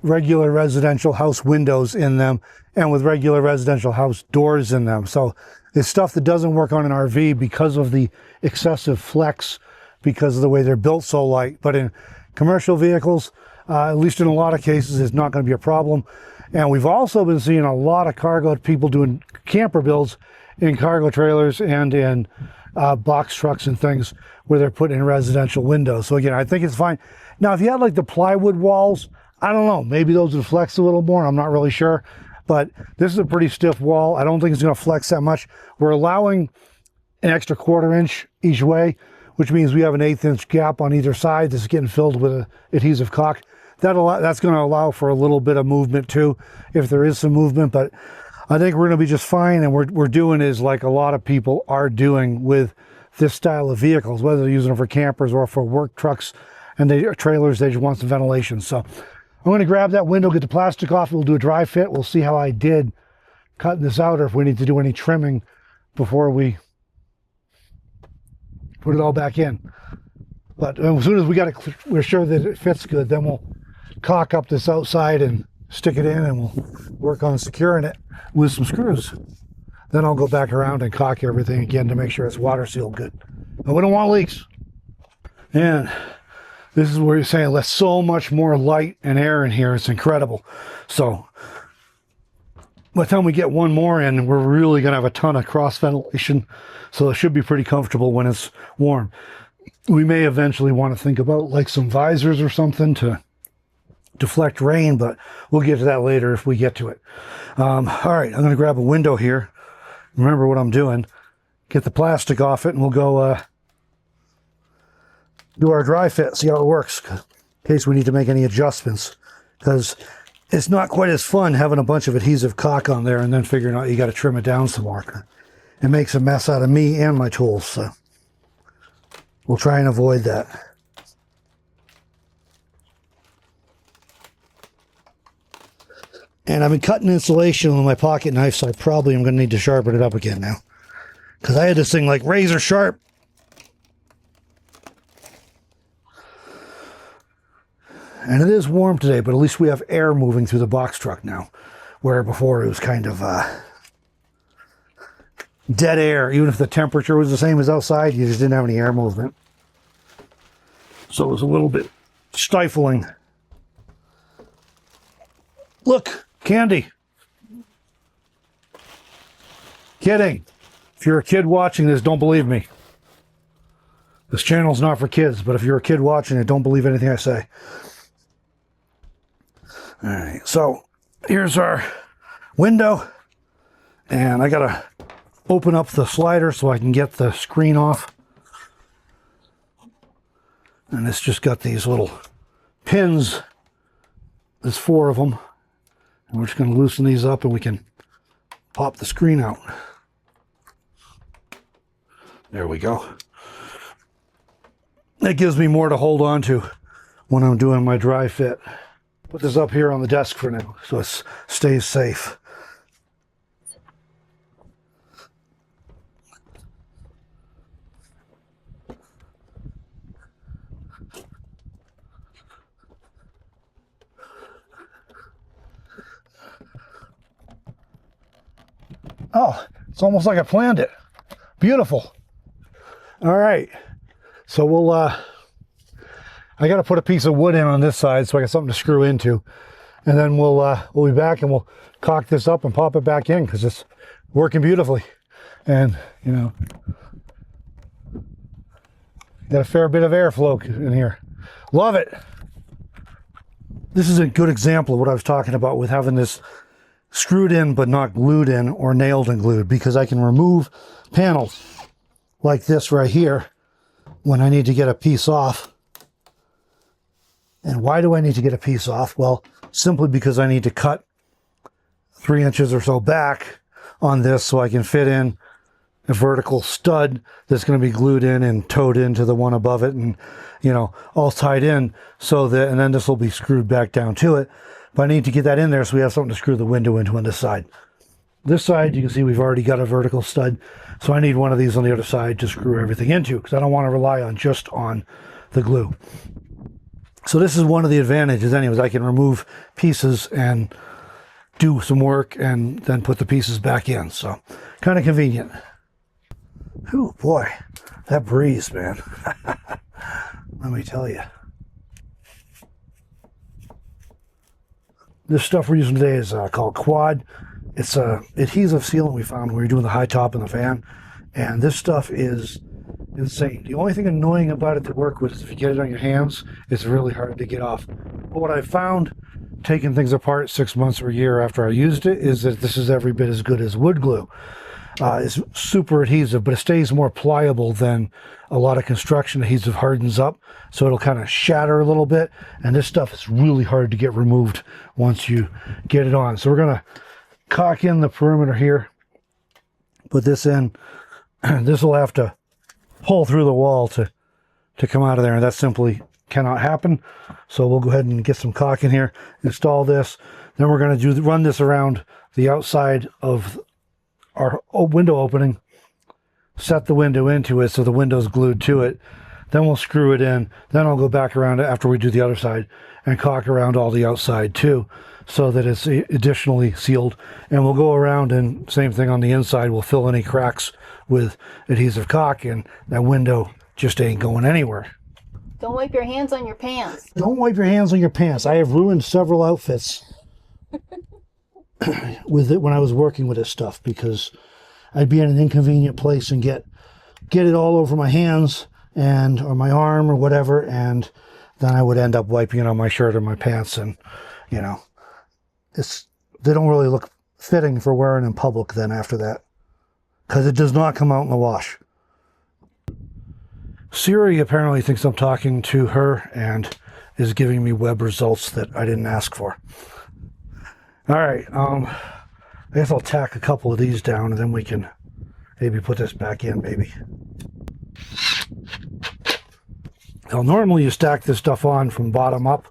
regular residential house windows in them and with regular residential house doors in them. So it's stuff that doesn't work on an RV because of the excessive flex, because of the way they're built so light. But in commercial vehicles, at least in a lot of cases, it's not going to be a problem. And we've also been seeing a lot of cargo people doing camper builds in cargo trailers and in box trucks and things where they're putting in residential windows. So again, I think it's fine. Now, if you had like the plywood walls, I don't know, maybe those would flex a little more. I'm not really sure. But this is a pretty stiff wall. I don't think it's going to flex that much. We're allowing an extra 1/4 inch each way, which means we have an 1/8 inch gap on either side that's getting filled with an adhesive caulk. That's going to allow for a little bit of movement too, if there is some movement. But I think we're going to be just fine. And we're doing is like a lot of people are doing with this style of vehicles, whether they're using them for campers or for work trucks and trailers. They just want some ventilation. So I'm going to grab that window, get the plastic off. We'll do a dry fit. We'll see how I did cutting this out, or if we need to do any trimming before we put it all back in. But as soon as we're sure that it fits good, then we'll caulk up this outside and stick it in, and we'll work on securing it with some screws. Then I'll go back around and caulk everything again to make sure it's water sealed good. But we don't want leaks. And this is where you're saying there's so much more light and air in here. It's incredible. So by the time we get one more in, we're really going to have a ton of cross ventilation. So it should be pretty comfortable when it's warm. We may eventually want to think about like some visors or something to deflect rain, but we'll get to that later if we get to it. All right, I'm going to grab a window here. Remember what I'm doing. Get the plastic off it, and we'll go do our dry fit, see how it works, in case we need to make any adjustments. Because it's not quite as fun having a bunch of adhesive caulk on there and then figuring out you got to trim it down some more. It makes a mess out of me and my tools, so we'll try and avoid that. And I've been cutting insulation with my pocket knife, so I probably am going to need to sharpen it up again now. Because I had this thing like razor sharp. And it is warm today, but at least we have air moving through the box truck now. Where before it was kind of dead air. Even if the temperature was the same as outside, you just didn't have any air movement. So it was a little bit stifling. Look! Candy. Kidding. If you're a kid watching this, don't believe me. This channel's not for kids, but if you're a kid watching it, don't believe anything I say. All right, so here's our window, and I gotta open up the slider so I can get the screen off. And it's just got these little pins. There's 4 of them. And we're just going to loosen these up and we can pop the screen out. There we go. That gives me more to hold on to when I'm doing my dry fit. Put this up here on the desk for now so it stays safe. Oh, it's almost like I planned it. Beautiful. All right. So we'll, I got to put a piece of wood in on this side so I got something to screw into. And then we'll be back and we'll caulk this up and pop it back in because it's working beautifully. And, you know, Got a fair bit of airflow in here. Love it. This is a good example of what I was talking about with having this screwed in but not glued in or nailed and glued, because I can remove panels like this right here when I need to get a piece off. And why do I need to get a piece off? Well, simply because I need to cut 3 inches or so back on this so I can fit in a vertical stud that's going to be glued in and towed into the one above it, and you know, all tied in, so that, and then this will be screwed back down to it. But I need to get that in there so we have something to screw the window into on this side. This side, you can see we've already got a vertical stud, so I need one of these on the other side to screw everything into, because I don't want to rely on just on the glue. So this is one of the advantages anyways. I can remove pieces and do some work and then put the pieces back in. So kind of convenient. Oh boy, that breeze, man. Let me tell you. This stuff we're using today is called Quad. It's a adhesive sealant we found when we were doing the high top in the van. And this stuff is insane. The only thing annoying about it to work with is if you get it on your hands, it's really hard to get off. But what I found taking things apart 6 months or a year after I used it is that this is every bit as good as wood glue. It's super adhesive, but it stays more pliable than a lot of construction adhesive hardens up, so it'll kind of shatter a little bit, and this stuff is really hard to get removed once you get it on. So we're going to caulk in the perimeter here, put this in. This will have to pull through the wall to come out of there, and that simply cannot happen. So we'll go ahead and get some caulk in here, install this, then we're going to run this around the outside of our window opening, set the window into it so the window's glued to it, then we'll screw it in, then I'll go back around after we do the other side and caulk around all the outside too, so that it's additionally sealed. And we'll go around and same thing on the inside, we'll fill any cracks with adhesive caulk, and that window just ain't going anywhere. Don't wipe your hands on your pants. Don't wipe your hands on your pants. I have ruined several outfits with it when I was working with this stuff, because I'd be in an inconvenient place and get it all over my hands and or my arm or whatever, and then I would end up wiping it on my shirt or my pants, and you know, they don't really look fitting for wearing in public then after that, because it does not come out in the wash. Siri apparently thinks I'm talking to her and is giving me web results that I didn't ask for. All right, I guess I'll tack a couple of these down, and then we can maybe put this back in, maybe. Now, normally you stack this stuff on from bottom up,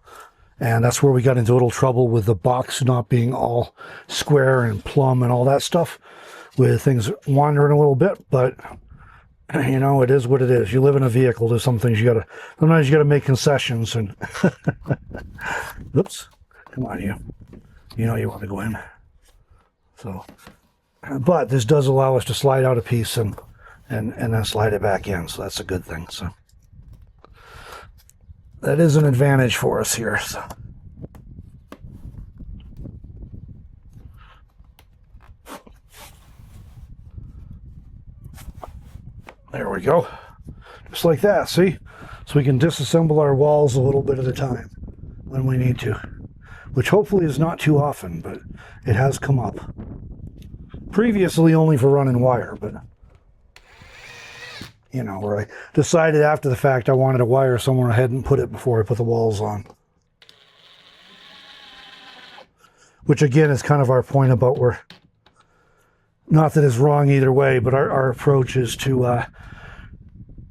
and that's where we got into a little trouble with the box not being all square and plumb and all that stuff, with things wandering a little bit, but you know, it is what it is. You live in a vehicle, there's some things sometimes you gotta make concessions, and oops, come on, you know you want to go in. So, but this does allow us to slide out a piece and then slide it back in, so that's a good thing. So that is an advantage for us here. So there we go, just like that. See, so we can disassemble our walls a little bit at a time when we need to, which hopefully is not too often, but it has come up. Previously only for running wire, but you know, where I decided after the fact I wanted a wire somewhere ahead and put it before I put the walls on. Which again is kind of our point about where, not that it's wrong either way, but our approach is to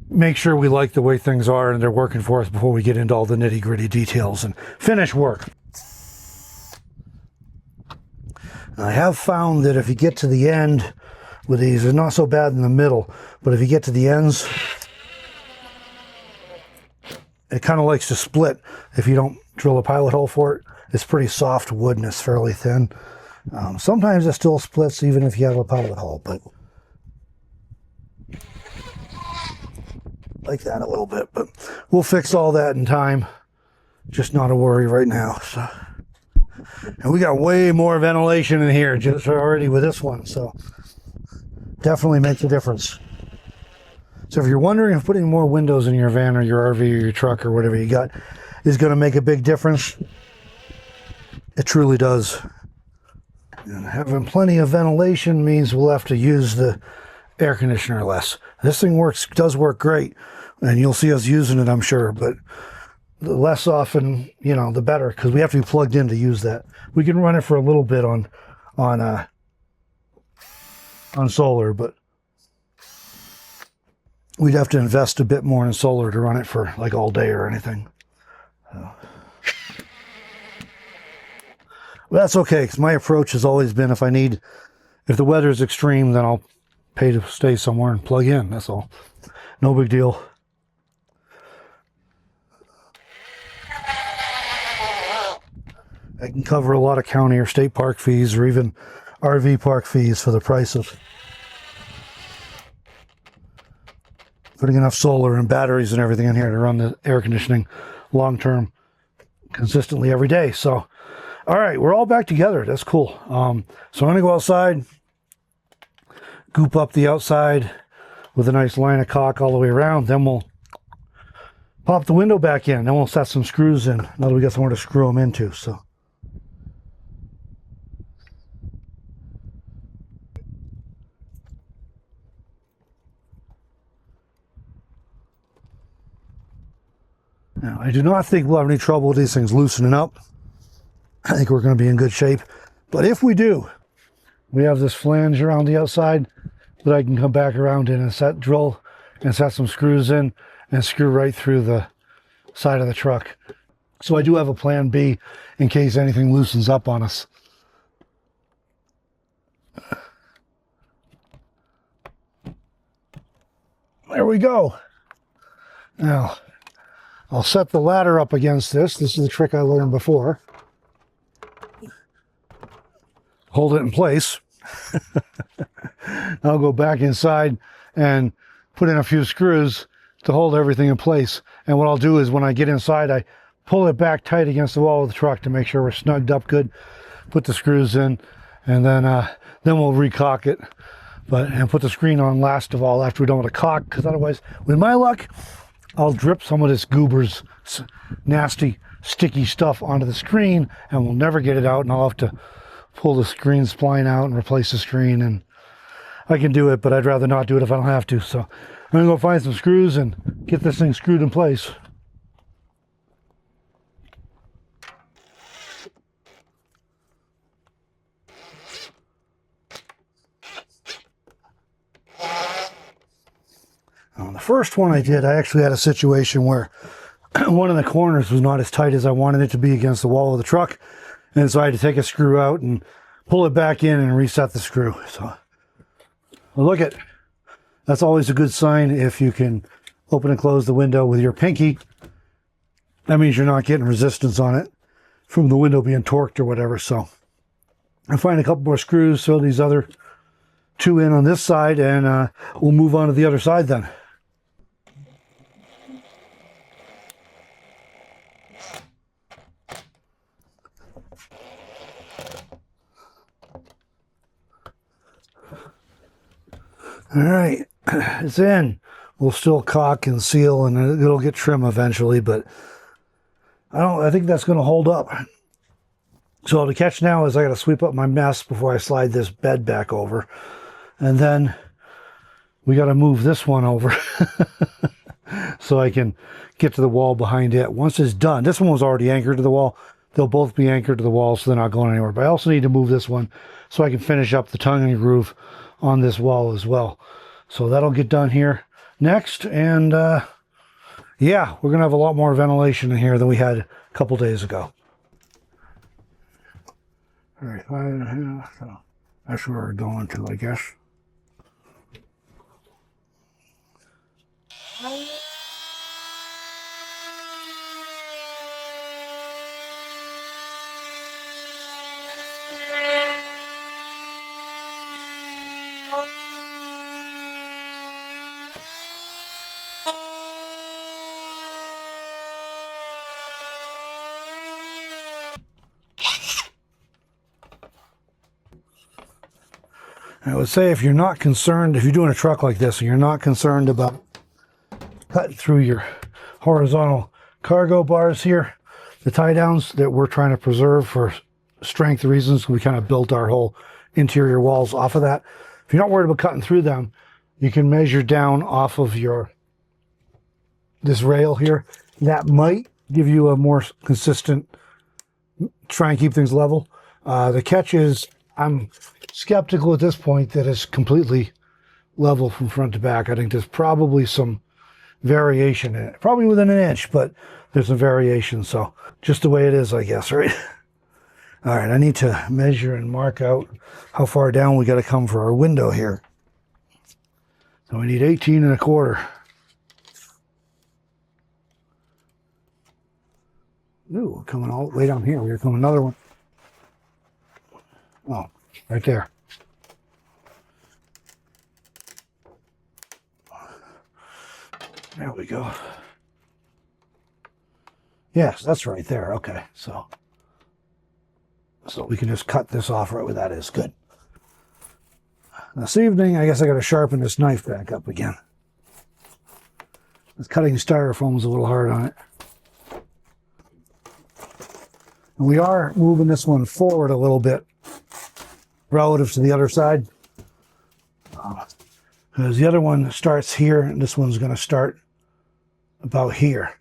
make sure we like the way things are and they're working for us before we get into all the nitty-gritty details and finish work. I have found that if you get to the end with these, it's not so bad in the middle, but if you get to the ends, it kind of likes to split if you don't drill a pilot hole for it. It's pretty soft wood and it's fairly thin. Sometimes it still splits even if you have a pilot hole, but like that a little bit. But we'll fix all that in time. Just not a worry right now. So. And we got way more ventilation in here just already with this one, so definitely makes a difference. So if you're wondering if putting more windows in your van or your RV or your truck or whatever you got is going to make a big difference, it truly does. And having plenty of ventilation means we'll have to use the air conditioner less. This thing does work great, and you'll see us using it, I'm sure, but the less often, you know, the better, because we have to be plugged in to use that. We can run it for a little bit on solar, but we'd have to invest a bit more in solar to run it for like all day or anything. Well, that's okay, because my approach has always been if the weather is extreme, then I'll pay to stay somewhere and plug in. That's all. No big deal. I can cover a lot of county or state park fees or even RV park fees for the price of putting enough solar and batteries and everything in here to run the air conditioning long term consistently every day. So, all right, we're all back together. That's cool. So I'm going to go outside, goop up the outside with a nice line of caulk all the way around. Then we'll pop the window back in. Then we'll set some screws in. Now that we got somewhere to screw them into. So. Now, I do not think we'll have any trouble with these things loosening up. I think we're going to be in good shape. But if we do, we have this flange around the outside that I can come back around in and drill and set some screws in and screw right through the side of the truck. So I do have a plan B in case anything loosens up on us. There we go. Now, I'll set the ladder up against this. This is the trick I learned before. Hold it in place. I'll go back inside and put in a few screws to hold everything in place. And what I'll do is when I get inside, I pull it back tight against the wall of the truck to make sure we're snugged up good. Put the screws in, and then we'll recock it. And put the screen on last of all after we're done with the caulk, because otherwise, with my luck, I'll drip some of this goober's nasty, sticky stuff onto the screen, and we'll never get it out, and I'll have to pull the screen spline out and replace the screen. And I can do it, but I'd rather not do it if I don't have to. So I'm going to go find some screws and get this thing screwed in place. The first one I did, I actually had a situation where one of the corners was not as tight as I wanted it to be against the wall of the truck. And so I had to take a screw out and pull it back in and reset the screw. So, well, look at, that's always a good sign if you can open and close the window with your pinky. That means you're not getting resistance on it from the window being torqued or whatever. So I'll find a couple more screws, throw these other two in on this side, and we'll move on to the other side then. All right, it's in. We'll still caulk and seal, and it'll get trim eventually, but I think that's going to hold up. So the catch now is I got to sweep up my mess before I slide this bed back over, and then we got to move this one over so I can get to the wall behind it. Once it's done, this one was already anchored to the wall. They'll both be anchored to the wall, so they're not going anywhere. But I also need to move this one so I can finish up the tongue and groove on this wall as well. So that'll get done here next. And yeah, we're going to have a lot more ventilation in here than we had a couple days ago. All right, 5.5. So that's where we're going to, I guess. I would say if you're not concerned, if you're doing a truck like this and you're not concerned about cut through your horizontal cargo bars here, the tie downs that we're trying to preserve for strength reasons. We kind of built our whole interior walls off of that. If you're not worried about cutting through them, you can measure down off of this rail here. That might give you a more consistent, try and keep things level. The catch is I'm skeptical at this point that it's completely level from front to back. I think there's probably some variation in it. Probably within an inch, but there's some variation. So just the way it is, I guess, right? All right, I need to measure and mark out how far down we got to come for our window here. So we need 18 1/4. Ooh, coming all the way down here. Here comes another one. Oh, right there. There we go. Yes, that's right there. Okay, so we can just cut this off right where that is. Good. This evening, I guess I got to sharpen this knife back up again. This cutting styrofoam is a little hard on it. And we are moving this one forward a little bit relative to the other side. Because the other one starts here, and this one's going to start about here.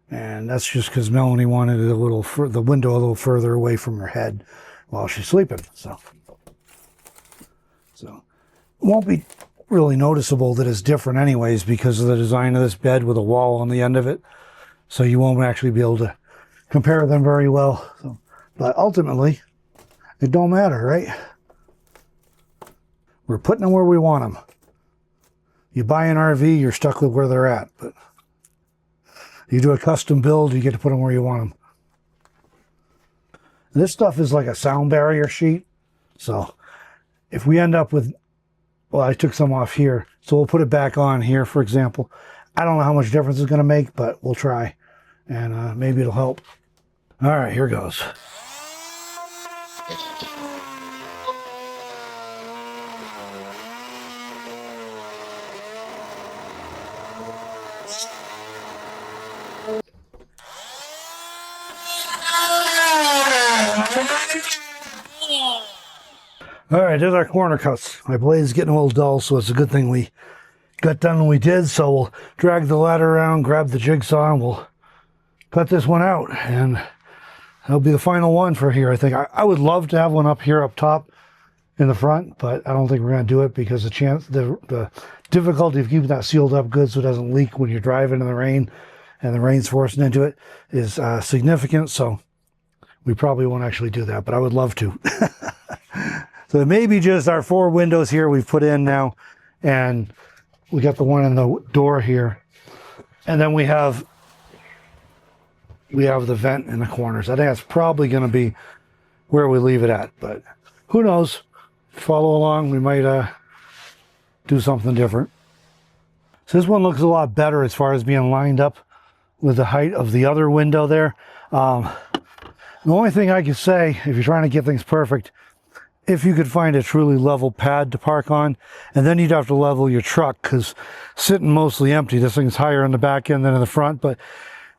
And that's just because Melanie wanted it the window a little further away from her head while she's sleeping. So it won't be really noticeable that it's different anyways because of the design of this bed with a wall on the end of it. So you won't actually be able to compare them very well. So, but ultimately, it don't matter, right? We're putting them where we want them. You buy an RV, you're stuck with where they're at. But you do a custom build, you get to put them where you want them. And this stuff is like a sound barrier sheet. So if we end up with, well, I took some off here, so we'll put it back on here, for example. I don't know how much difference it's going to make, but we'll try. And maybe it'll help. All right, here goes. All right, there's our corner cuts. My blade's getting a little dull, so it's a good thing we got done when we did. So we'll drag the ladder around, grab the jigsaw, and we'll cut this one out. And that'll be the final one for here, I think. I would love to have one up here up top in the front, but I don't think we're going to do it because the difficulty of keeping that sealed up good so it doesn't leak when you're driving in the rain and the rain's forcing into it is significant. So we probably won't actually do that, but I would love to. So it may be just our 4 windows here we've put in now, and we got the one in the door here, and then we have the vent in the corners. I think that's probably going to be where we leave it at, but who knows? Follow along, we might do something different. So this one looks a lot better as far as being lined up with the height of the other window there. The only thing I could say, if you're trying to get things perfect, if you could find a truly level pad to park on, and then you'd have to level your truck, because sitting mostly empty, this thing's higher in the back end than in the front. But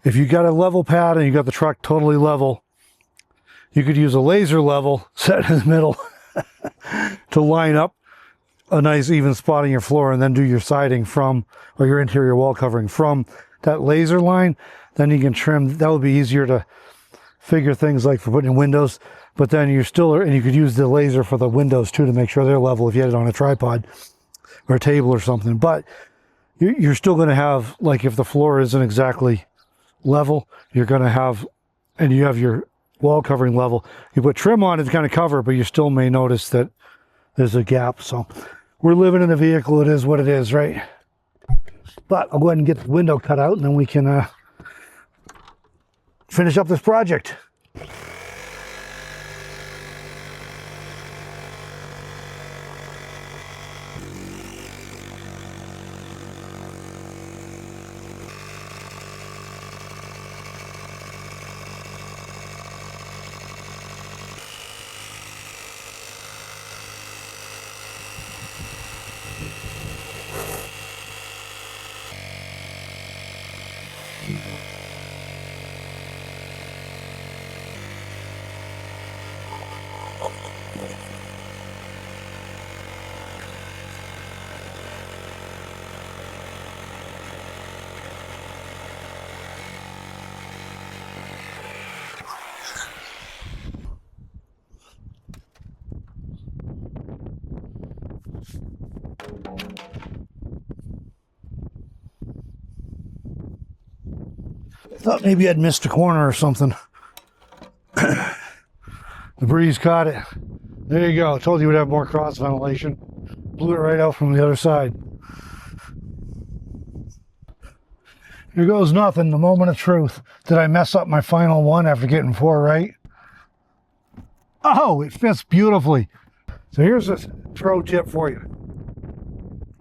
if you got a level pad and you got the truck totally level, you could use a laser level set in the middle to line up a nice even spot in your floor, and then do your siding from, or your interior wall covering from that laser line. Then you can trim. That would be easier to figure things like for putting in windows. But then you're still, and you could use the laser for the windows too to make sure they're level if you had it on a tripod or a table or something. But you're still going to have, like, if the floor isn't exactly level, you're going to have, and you have your wall covering level, you put trim on it to kind of cover, but you still may notice that there's a gap. So we're living in a vehicle. It is what it is, right? But I'll go ahead and get the window cut out, and then we can finish up this project. Thought maybe I'd missed a corner or something. The breeze caught it. There you go. Told you we'd have more cross ventilation. Blew it right out from the other side. Here goes nothing. The moment of truth. Did I mess up my final one after getting 4 right? Oh, it fits beautifully. So here's a pro tip for you.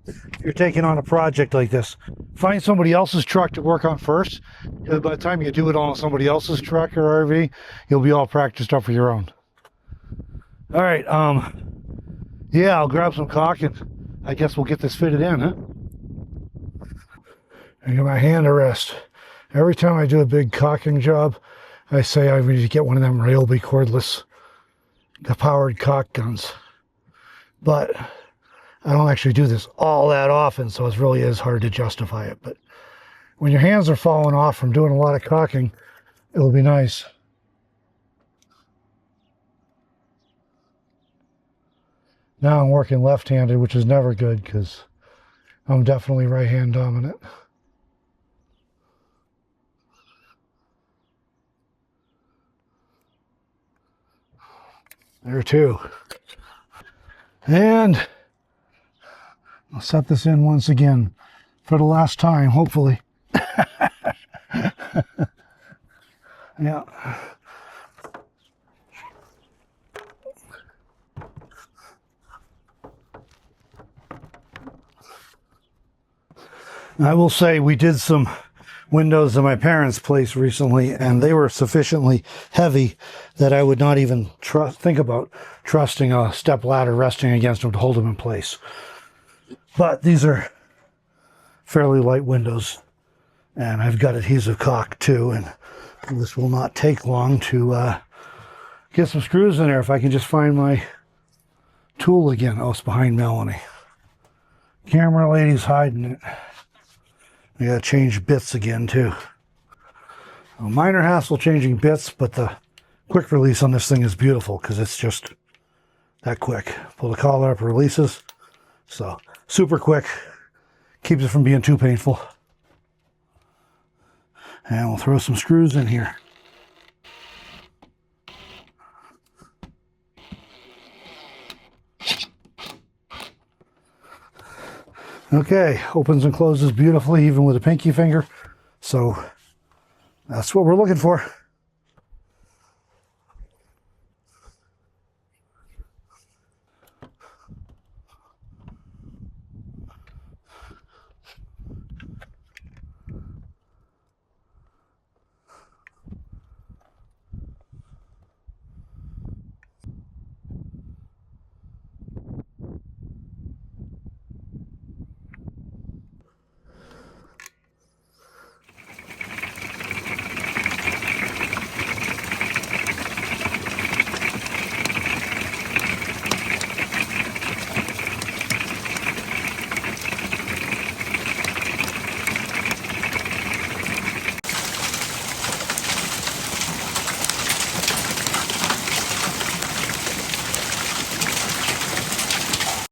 If you're taking on a project like this, find somebody else's truck to work on first. By the time you do it on somebody else's truck or RV, you'll be all practiced up for your own. All right, yeah, I'll grab some caulk and I guess we'll get this fitted in, huh? I got my hand to rest. Every time I do a big caulking job, I say I need to get one of them Ryobi cordless powered caulk guns. But I don't actually do this all that often, so it really is hard to justify it. But when your hands are falling off from doing a lot of caulking, it'll be nice. Now I'm working left-handed, which is never good because I'm definitely right-hand dominant. There too. And I'll set this in once again for the last time, hopefully. Yeah. I will say we did some windows in my parents' place recently, and they were sufficiently heavy that I would not even think about trusting a step ladder resting against them to hold them in place. But these are fairly light windows, and I've got adhesive caulk too, and this will not take long to get some screws in there if I can just find my tool again. Oh, it's behind Melanie. Camera lady's hiding it. I gotta change bits again too. A minor hassle changing bits, but the quick release on this thing is beautiful because it's just that quick. Pull the collar up, releases. So super quick, keeps it from being too painful. And we'll throw some screws in here. Okay, opens and closes beautifully even with a pinky finger. So that's what we're looking for.